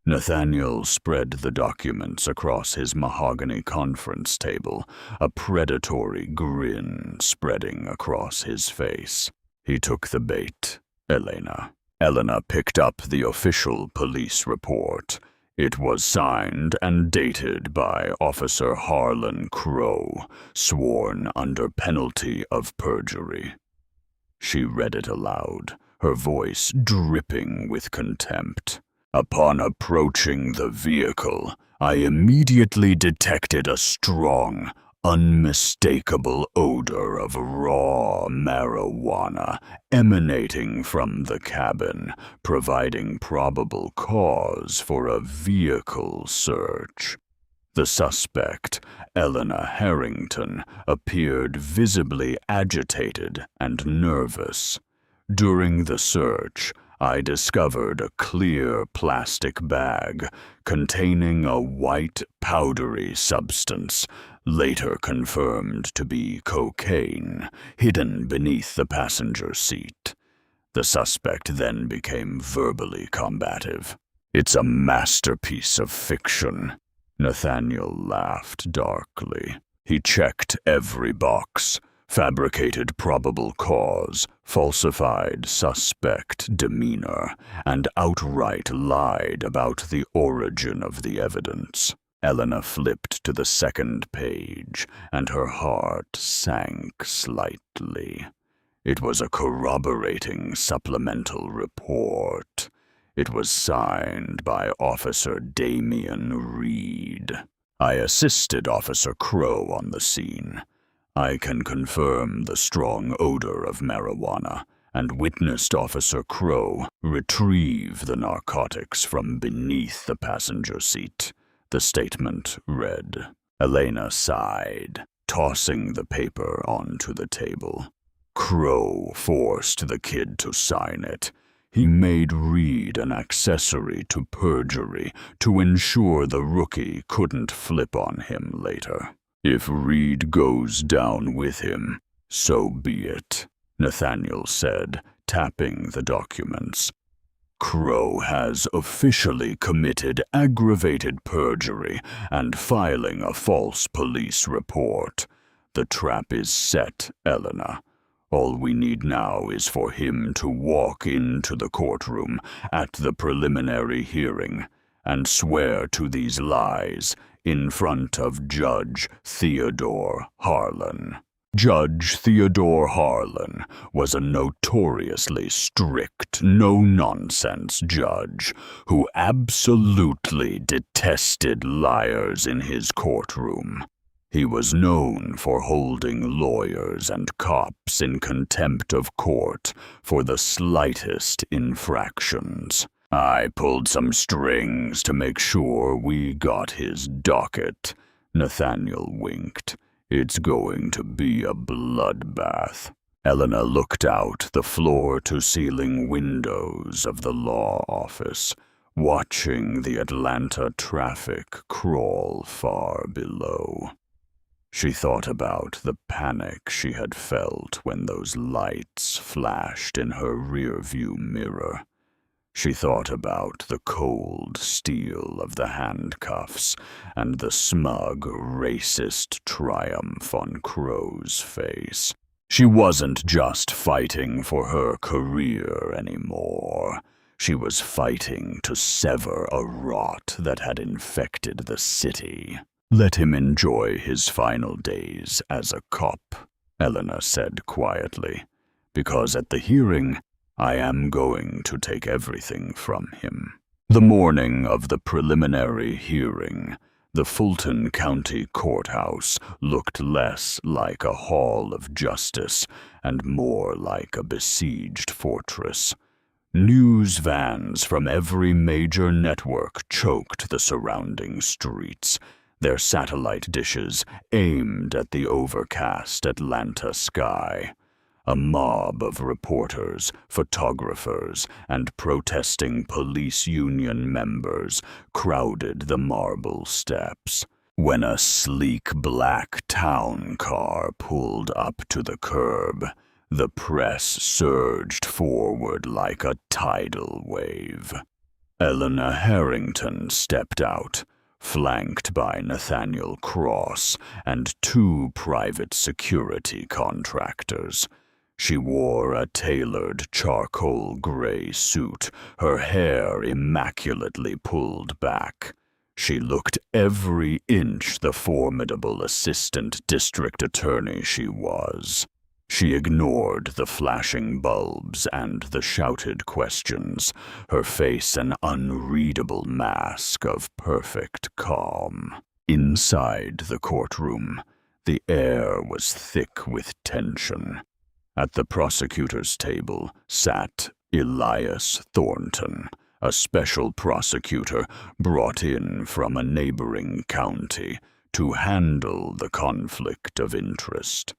Nathaniel spread the documents across his mahogany conference table, a predatory grin spreading across his face. He took the bait, Elena. Elena picked up the official police report. It was signed and dated by Officer Harlan Crow, sworn under penalty of perjury. She read it aloud, her voice dripping with contempt. "Upon approaching the vehicle, I immediately detected a strong, unmistakable odor of raw marijuana emanating from the cabin, providing probable cause for a vehicle search. The suspect, Elena Harrington, appeared visibly agitated and nervous. During the search, I discovered a clear plastic bag containing a white, powdery substance, later confirmed to be cocaine, hidden beneath the passenger seat. The suspect then became verbally combative. "It's a masterpiece of fiction." Nathaniel laughed darkly. He checked every box: fabricated probable cause, falsified suspect demeanor, and outright lied about the origin of the evidence. Elena flipped to the second page, and her heart sank slightly. It was a corroborating supplemental report. It was signed by Officer Damien Reed. I assisted Officer Crow on the scene. I can confirm the strong odor of marijuana, and witnessed Officer Crow retrieve the narcotics from beneath the passenger seat. The statement read. Elena sighed, tossing the paper onto the table. Crow forced the kid to sign it. He made Reed an accessory to perjury to ensure the rookie couldn't flip on him later. If Reed goes down with him, so be it, Nathaniel said, tapping the documents. Crow has officially committed aggravated perjury and filing a false police report. The trap is set, Elena. All we need now is for him to walk into the courtroom at the preliminary hearing and swear to these lies in front of Judge Theodore Harlan. Judge Theodore Harlan was a notoriously strict, no-nonsense judge who absolutely detested liars in his courtroom. He was known for holding lawyers and cops in contempt of court for the slightest infractions. I pulled some strings to make sure we got his docket. Nathaniel winked. It's going to be a bloodbath. Elena looked out the floor-to-ceiling windows of the law office, watching the Atlanta traffic crawl far below. She thought about the panic she had felt when those lights flashed in her rearview mirror. She thought about the cold steel of the handcuffs and the smug, racist triumph on Crow's face. She wasn't just fighting for her career anymore. She was fighting to sever a rot that had infected the city. Let him enjoy his final days as a cop, Elena said quietly, because at the hearing, I am going to take everything from him. The morning of the preliminary hearing, the Fulton County Courthouse looked less like a hall of justice and more like a besieged fortress. News vans from every major network choked the surrounding streets, their satellite dishes aimed at the overcast Atlanta sky. A mob of reporters, photographers, and protesting police union members crowded the marble steps. When a sleek black town car pulled up to the curb, the press surged forward like a tidal wave. Elena Harrington stepped out, flanked by Nathaniel Cross and 2 private security contractors. She wore a tailored charcoal gray suit, her hair immaculately pulled back. She looked every inch the formidable assistant district attorney she was. She ignored the flashing bulbs and the shouted questions, her face an unreadable mask of perfect calm. Inside the courtroom, the air was thick with tension. At the prosecutor's table sat Elias Thornton, a special prosecutor brought in from a neighboring county to handle the conflict of interest.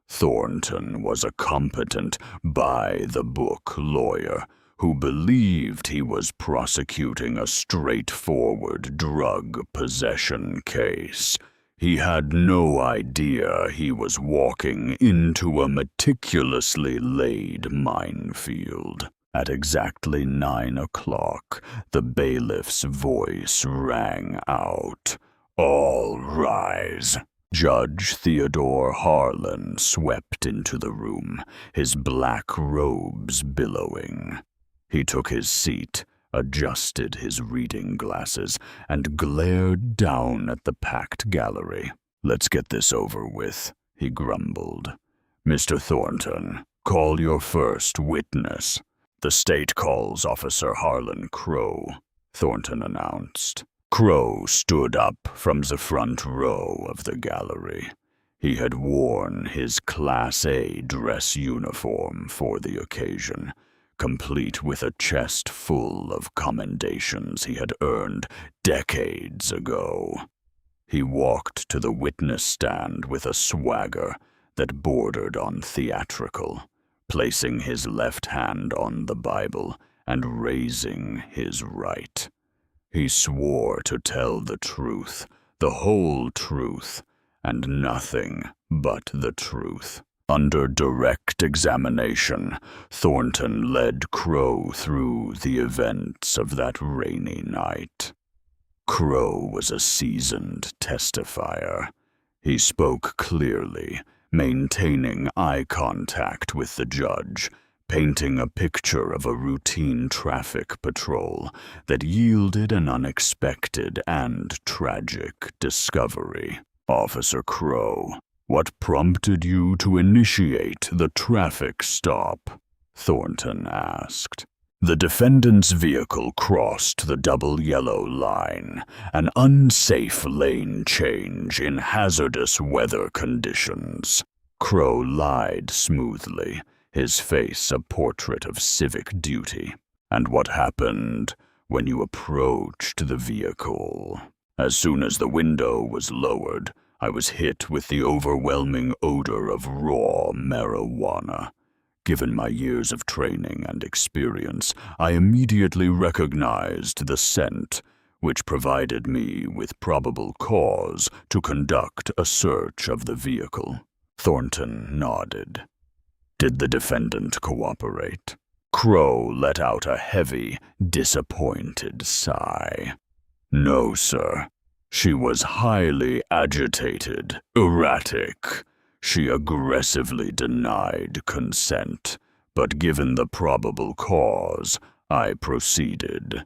Thornton was a competent, by-the-book lawyer who believed he was prosecuting a straightforward drug possession case. He had no idea he was walking into a meticulously laid minefield. At exactly 9 o'clock, the bailiff's voice rang out. "All rise." Judge Theodore Harlan swept into the room, his black robes billowing. He took his seat, adjusted his reading glasses, and glared down at the packed gallery. "Let's get this over with," he grumbled. "Mr. Thornton, call your first witness." "The state calls Officer Harlan Crow," Thornton announced. Crow stood up from the front row of the gallery. He had worn his Class A dress uniform for the occasion, complete with a chest full of commendations he had earned decades ago. He walked to the witness stand with a swagger that bordered on theatrical, placing his left hand on the Bible and raising his right. He swore to tell the truth, the whole truth, and nothing but the truth. Under direct examination, Thornton led Crow through the events of that rainy night. Crow was a seasoned testifier. He spoke clearly, maintaining eye contact with the judge, painting a picture of a routine traffic patrol that yielded an unexpected and tragic discovery. "Officer Crow, what prompted you to initiate the traffic stop?" Thornton asked. "The defendant's vehicle crossed the double yellow line, an unsafe lane change in hazardous weather conditions." Crow lied smoothly, his face a portrait of civic duty. "And what happened when you approached the vehicle?" "As soon as the window was lowered, I was hit with the overwhelming odor of raw marijuana. Given my years of training and experience, I immediately recognized the scent, which provided me with probable cause to conduct a search of the vehicle." Thornton nodded. "Did the defendant cooperate?" Crow let out a heavy, disappointed sigh. "No, sir. She was highly agitated, erratic. She aggressively denied consent, but given the probable cause, I proceeded.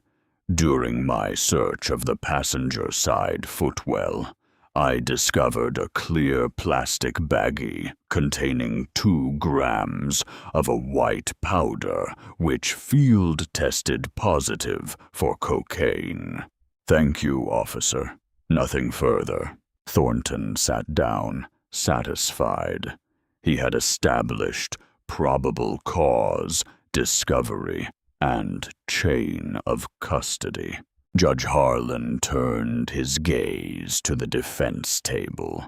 During my search of the passenger side footwell, I discovered a clear plastic baggie containing 2 grams of a white powder which field tested positive for cocaine." "Thank you, officer. Nothing further." Thornton sat down, satisfied. He had established probable cause, discovery, and chain of custody. Judge Harlan turned his gaze to the defense table.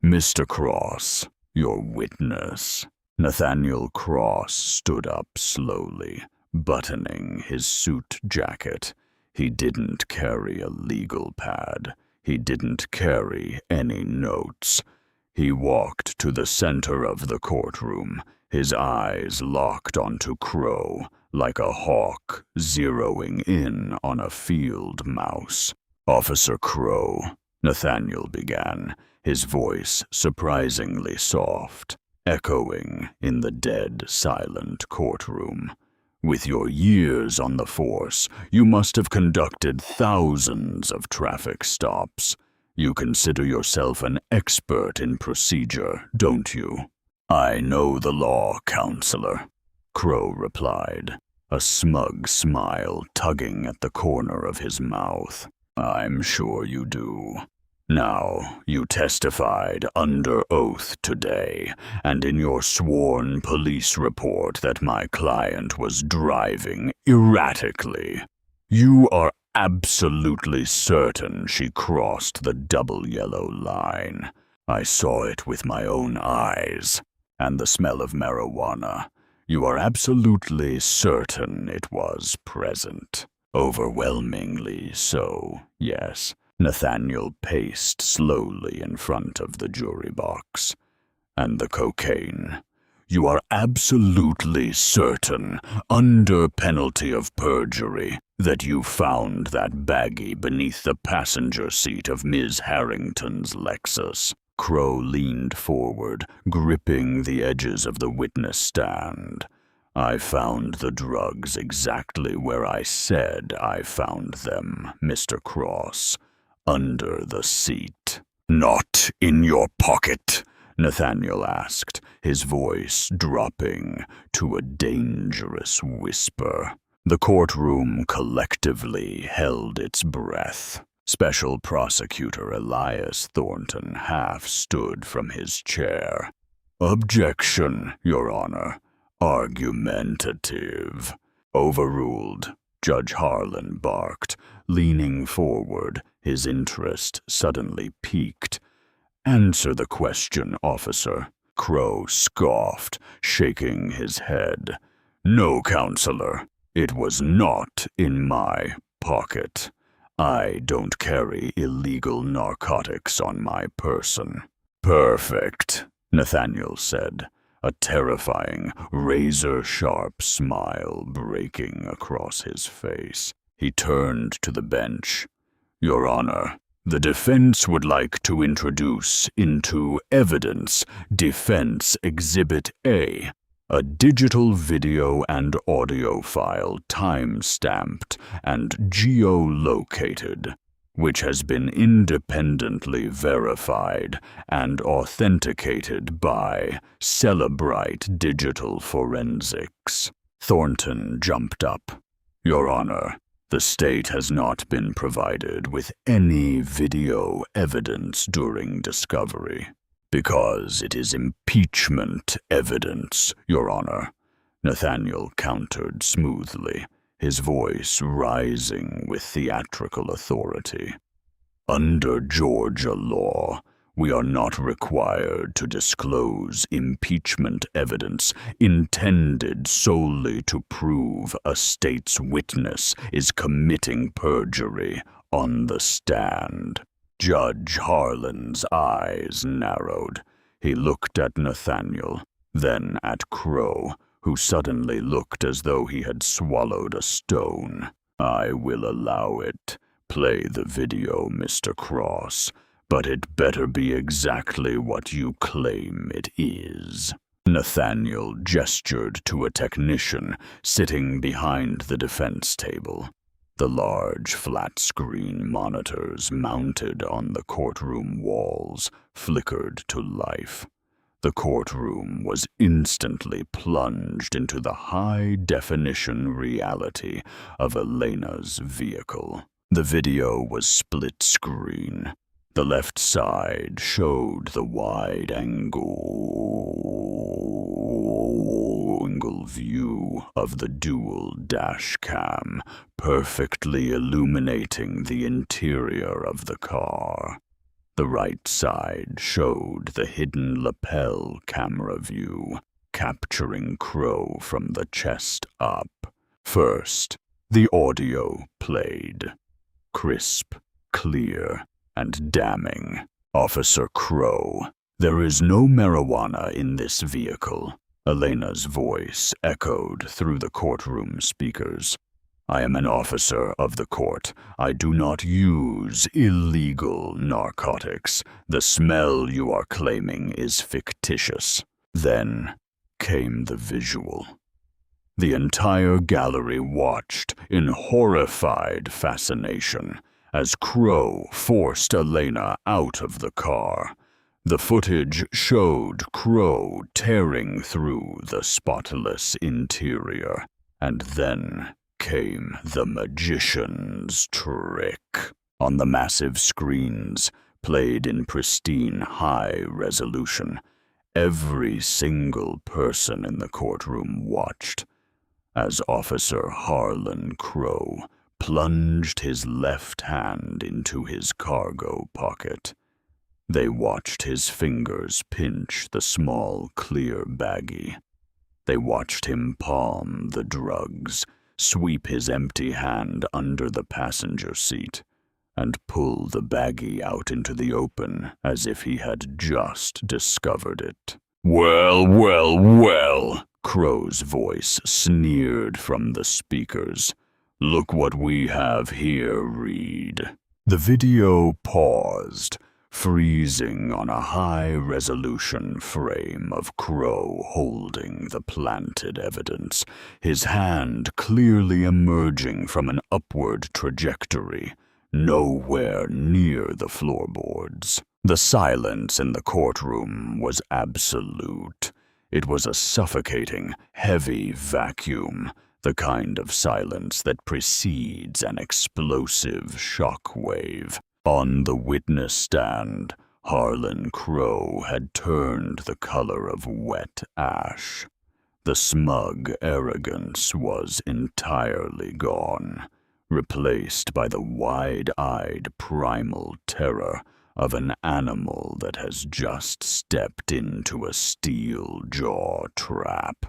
"Mr. Cross, your witness." Nathaniel Cross stood up slowly, buttoning his suit jacket. He didn't carry a legal pad. He didn't carry any notes. He walked to the center of the courtroom, his eyes locked onto Crow, like a hawk zeroing in on a field mouse. "Officer Crow," Nathaniel began, his voice surprisingly soft, echoing in the dead, silent courtroom. "With your years on the force, you must have conducted thousands of traffic stops. You consider yourself an expert in procedure, don't you?" "I know the law, counselor," Crow replied, a smug smile tugging at the corner of his mouth. "I'm sure you do. Now, you testified under oath today, and in your sworn police report that my client was driving erratically. You are absolutely certain she crossed the double yellow line. I saw it with my own eyes. And the smell of marijuana. You are absolutely certain it was present. Overwhelmingly so, yes. Nathaniel paced slowly in front of the jury box. And the cocaine. You are absolutely certain, under penalty of perjury, that you found that baggie beneath the passenger seat of Ms. Harrington's Lexus. Crow leaned forward, gripping the edges of the witness stand. I found the drugs exactly where I said I found them, Mr. Cross. Under the seat. Not in your pocket, Nathaniel asked, his voice dropping to a dangerous whisper. The courtroom collectively held its breath. Special Prosecutor Elias Thornton half stood from his chair. Objection, Your Honor. Argumentative. Overruled, Judge Harlan barked, leaning forward, his interest suddenly piqued. Answer the question, officer, Crow scoffed, shaking his head. No, counselor, it was not in my pocket. I don't carry illegal narcotics on my person. Perfect, Nathaniel said, a terrifying, razor-sharp smile breaking across his face. He turned to the bench. Your Honor, the defense would like to introduce into evidence Defense Exhibit A, a digital video and audio file time-stamped and geolocated, which has been independently verified and authenticated by Celebrite Digital Forensics. Thornton jumped up. Your Honor, the state has not been provided with any video evidence during discovery, because it is impeachment evidence, Your Honor, Nathaniel countered smoothly, his voice rising with theatrical authority. Under Georgia law, we are not required to disclose impeachment evidence intended solely to prove a state's witness is committing perjury on the stand. Judge Harlan's eyes narrowed. He looked at Nathaniel, then at Crow, who suddenly looked as though he had swallowed a stone. I will allow it. Play the video, Mr. Cross. But it better be exactly what you claim it is. Nathaniel gestured to a technician sitting behind the defense table. The large flat-screen monitors mounted on the courtroom walls flickered to life. The courtroom was instantly plunged into the high-definition reality of Elena's vehicle. The video was split-screen. The left side showed the wide-angle view of the dual dash cam, perfectly illuminating the interior of the car. The right side showed the hidden lapel camera view, capturing Crow from the chest up. First, the audio played. Crisp, clear, and damning. Officer Crow, there is no marijuana in this vehicle. Elena's voice echoed through the courtroom speakers. I am an officer of the court. I do not use illegal narcotics. The smell you are claiming is fictitious. Then came the visual. The entire gallery watched in horrified fascination as Crow forced Elena out of the car. The footage showed Crow tearing through the spotless interior, and then came the magician's trick. On the massive screens, played in pristine high resolution, every single person in the courtroom watched as Officer Harlan Crow plunged his left hand into his cargo pocket. They watched his fingers pinch the small, clear baggie. They watched him palm the drugs, sweep his empty hand under the passenger seat, and pull the baggie out into the open as if he had just discovered it. "Well, well, well," Crow's voice sneered from the speakers. "Look what we have here, Reed." The video paused, freezing on a high-resolution frame of Crow holding the planted evidence, his hand clearly emerging from an upward trajectory, nowhere near the floorboards. The silence in the courtroom was absolute. It was a suffocating, heavy vacuum, the kind of silence that precedes an explosive shock wave. On the witness stand, Harlan Crow had turned the color of wet ash. The smug arrogance was entirely gone, replaced by the wide-eyed primal terror of an animal that has just stepped into a steel jaw trap.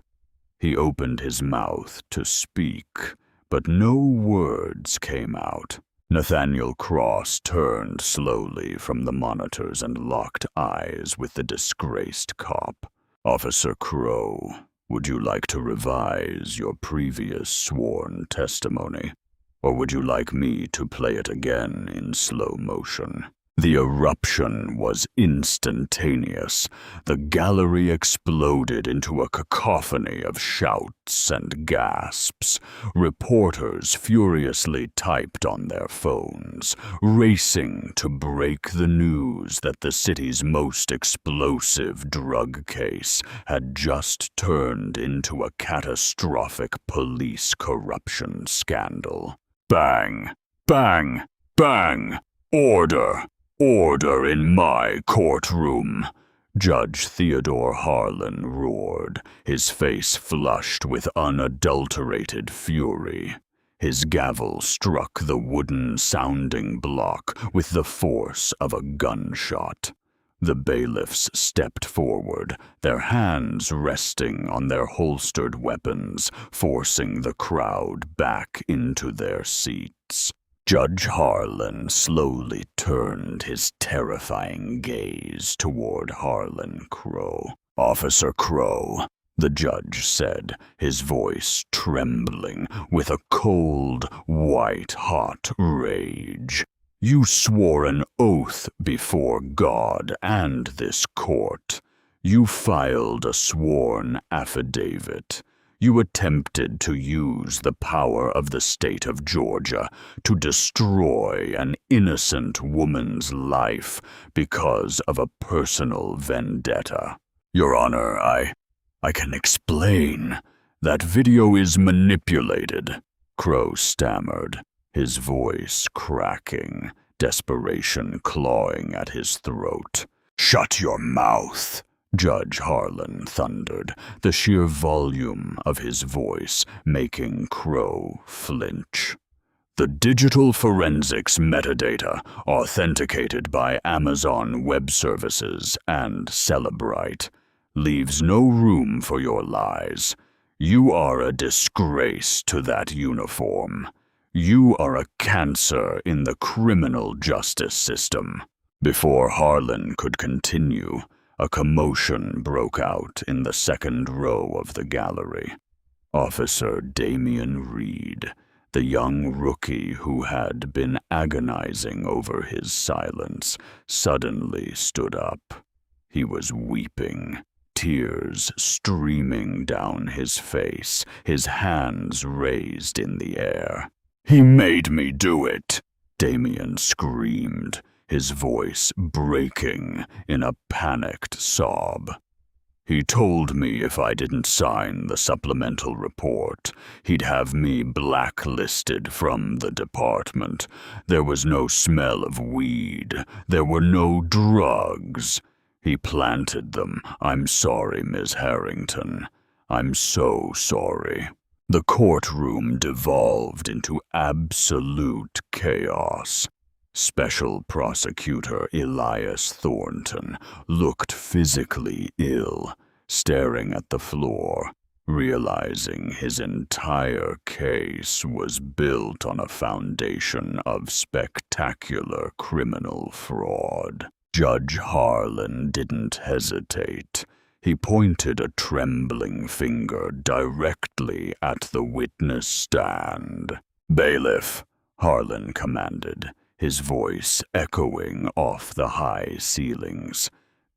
He opened his mouth to speak, but no words came out. Nathaniel Cross turned slowly from the monitors and locked eyes with the disgraced cop. "Officer Crow, would you like to revise your previous sworn testimony? Or would you like me to play it again in slow motion?" The eruption was instantaneous. The gallery exploded into a cacophony of shouts and gasps. Reporters furiously typed on their phones, racing to break the news that the city's most explosive drug case had just turned into a catastrophic police corruption scandal. Bang! Bang! Bang! Order! Order in my courtroom! Judge Theodore Harlan roared, his face flushed with unadulterated fury. His gavel struck the wooden sounding block with the force of a gunshot. The bailiffs stepped forward, their hands resting on their holstered weapons, forcing the crowd back into their seats. Judge Harlan slowly turned his terrifying gaze toward Harlan Crow. "Officer Crow," the judge said, his voice trembling with a cold, white-hot rage. "You swore an oath before God and this court. You filed a sworn affidavit. You attempted to use the power of the state of Georgia to destroy an innocent woman's life because of a personal vendetta. Your Honor, I can explain. That video is manipulated," Crow stammered, his voice cracking, desperation clawing at his throat. "Shut your mouth," Judge Harlan thundered, the sheer volume of his voice making Crow flinch. "The digital forensics metadata, authenticated by Amazon Web Services and Cellebrite, leaves no room for your lies. You are a disgrace to that uniform. You are a cancer in the criminal justice system." Before Harlan could continue, a commotion broke out in the second row of the gallery. Officer Damian Reed, the young rookie who had been agonizing over his silence, suddenly stood up. He was weeping, tears streaming down his face, his hands raised in the air. "He made me do it!" Damian screamed, his voice breaking in a panicked sob. "He told me if I didn't sign the supplemental report, he'd have me blacklisted from the department. There was no smell of weed. There were no drugs. He planted them. I'm sorry, Ms. Harrington. I'm so sorry." The courtroom devolved into absolute chaos. Special Prosecutor Elias Thornton looked physically ill, staring at the floor, realizing his entire case was built on a foundation of spectacular criminal fraud. Judge Harlan didn't hesitate. He pointed a trembling finger directly at the witness stand. "Bailiff," Harlan commanded, his voice echoing off the high ceilings.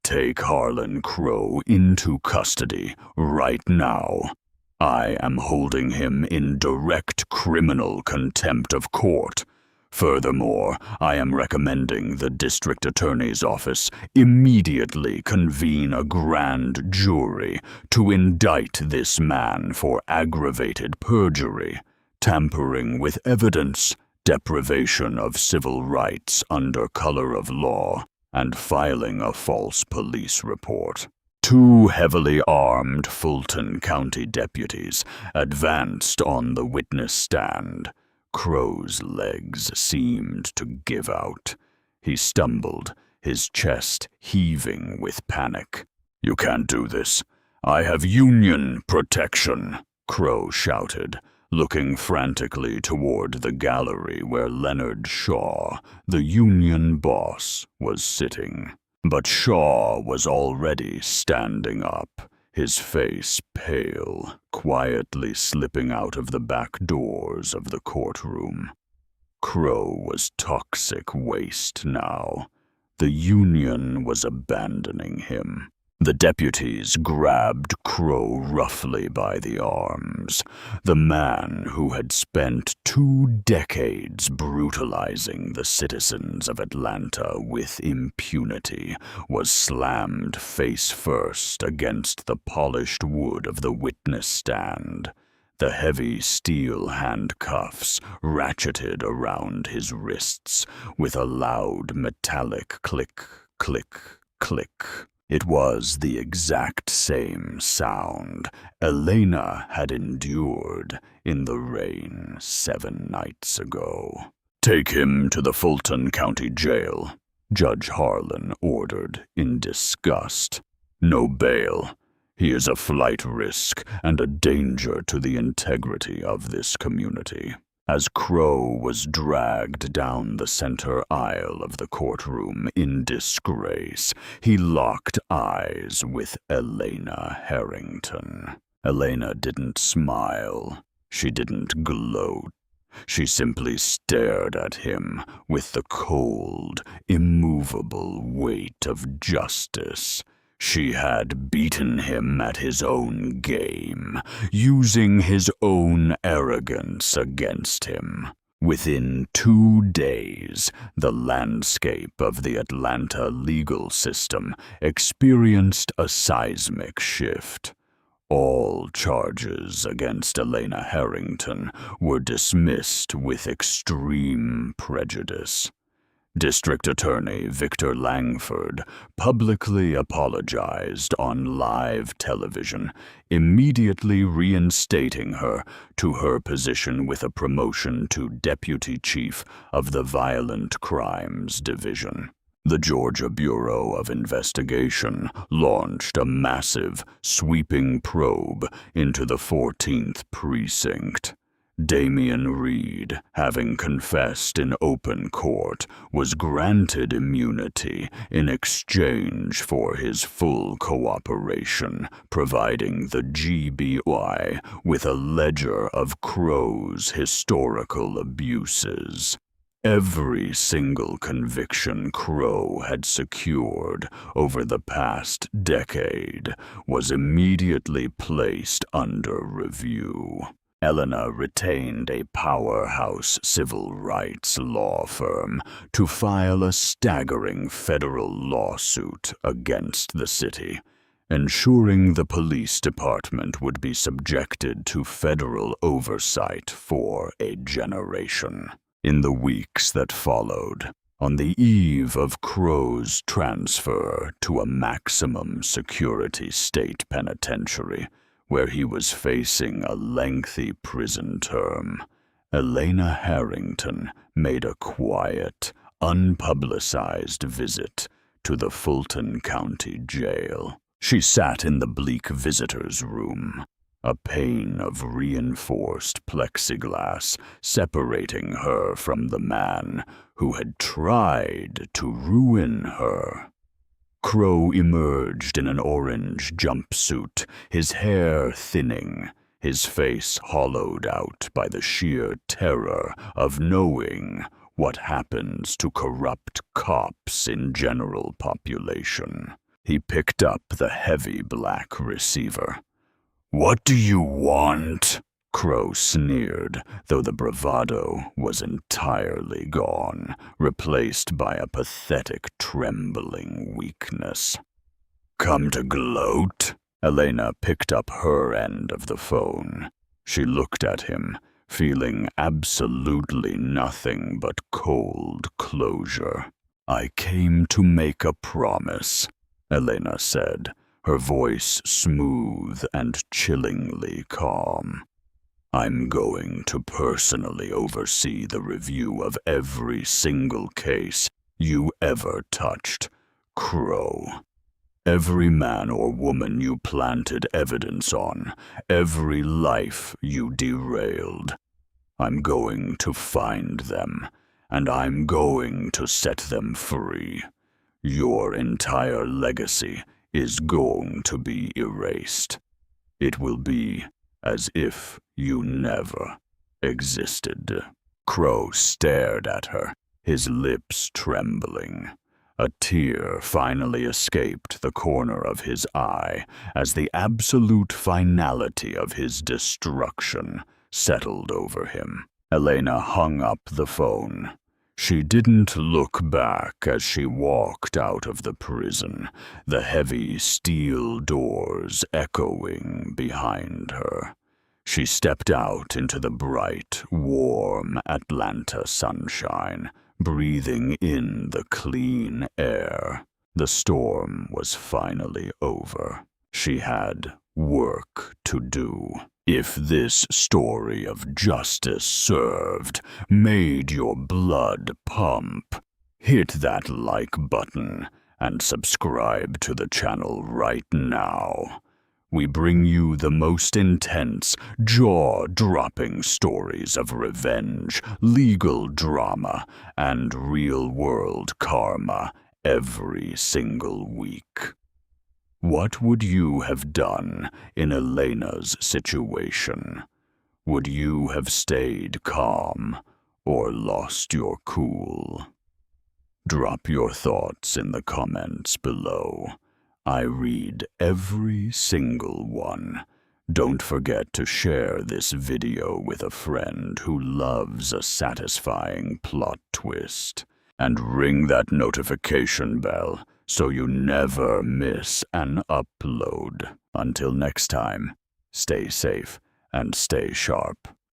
"Take Harlan Crowe into custody right now. I am holding him in direct criminal contempt of court. Furthermore, I am recommending the district attorney's office immediately convene a grand jury to indict this man for aggravated perjury, tampering with evidence, deprivation of civil rights under color of law, and filing a false police report." Two heavily armed Fulton County deputies advanced on the witness stand. Crowe's legs seemed to give out. He stumbled, his chest heaving with panic. "You can't do this. I have union protection," Crowe shouted, looking frantically toward the gallery where Leonard Shaw, the union boss, was sitting. But Shaw was already standing up, his face pale, quietly slipping out of the back doors of the courtroom. Crowe was toxic waste now. The union was abandoning him. The deputies grabbed Crowe roughly by the arms. The man who had spent 2 decades brutalizing the citizens of Atlanta with impunity was slammed face first against the polished wood of the witness stand. The heavy steel handcuffs ratcheted around his wrists with a loud metallic click, click, click. It was the exact same sound Elena had endured in the rain 7 nights ago. "Take him to the Fulton County Jail," Judge Harlan ordered in disgust. "No bail. He is a flight risk and a danger to the integrity of this community." As Crowe was dragged down the center aisle of the courtroom in disgrace, he locked eyes with Elena Harrington. Elena didn't smile. She didn't gloat. She simply stared at him with the cold, immovable weight of justice. She had beaten him at his own game, using his own arrogance against him. Within 2 days, the landscape of the Atlanta legal system experienced a seismic shift. All charges against Elena Harrington were dismissed with extreme prejudice. District Attorney Victor Langford publicly apologized on live television, immediately reinstating her to her position with a promotion to Deputy Chief of the Violent Crimes Division. The Georgia Bureau of Investigation launched a massive, sweeping probe into the 14th Precinct. Damian Reed, having confessed in open court, was granted immunity in exchange for his full cooperation, providing the GBI with a ledger of Crowe's historical abuses. Every single conviction Crowe had secured over the past decade was immediately placed under review. Elena retained a powerhouse civil rights law firm to file a staggering federal lawsuit against the city, ensuring the police department would be subjected to federal oversight for a generation. In the weeks that followed, on the eve of Crowe's transfer to a maximum security state penitentiary, where he was facing a lengthy prison term, Elena Harrington made a quiet, unpublicized visit to the Fulton County Jail. She sat in the bleak visitor's room, a pane of reinforced plexiglass separating her from the man who had tried to ruin her. Crow emerged in an orange jumpsuit, his hair thinning, his face hollowed out by the sheer terror of knowing what happens to corrupt cops in general population. He picked up the heavy black receiver. "What do you want?" Crow sneered, though the bravado was entirely gone, replaced by a pathetic trembling weakness. "Come to gloat?" Elena picked up her end of the phone. She looked at him, feeling absolutely nothing but cold closure. "I came to make a promise," Elena said, her voice smooth and chillingly calm. "I'm going to personally oversee the review of every single case you ever touched, Crow. Every man or woman you planted evidence on, every life you derailed. I'm going to find them, and I'm going to set them free. Your entire legacy is going to be erased. It will be as if you never existed." Crow stared at her, his lips trembling. A tear finally escaped the corner of his eye as the absolute finality of his destruction settled over him. Elena hung up the phone. She didn't look back as she walked out of the prison, the heavy steel doors echoing behind her. She stepped out into the bright, warm Atlanta sunshine, breathing in the clean air. The storm was finally over. She had work to do. If this story of justice served, made your blood pump, hit that like button and subscribe to the channel right now. We bring you the most intense, jaw-dropping stories of revenge, legal drama, and real-world karma every single week. What would you have done in Elena's situation? Would you have stayed calm or lost your cool? Drop your thoughts in the comments below. I read every single one. Don't forget to share this video with a friend who loves a satisfying plot twist. And ring that notification bell so you never miss an upload. Until next time, stay safe and stay sharp.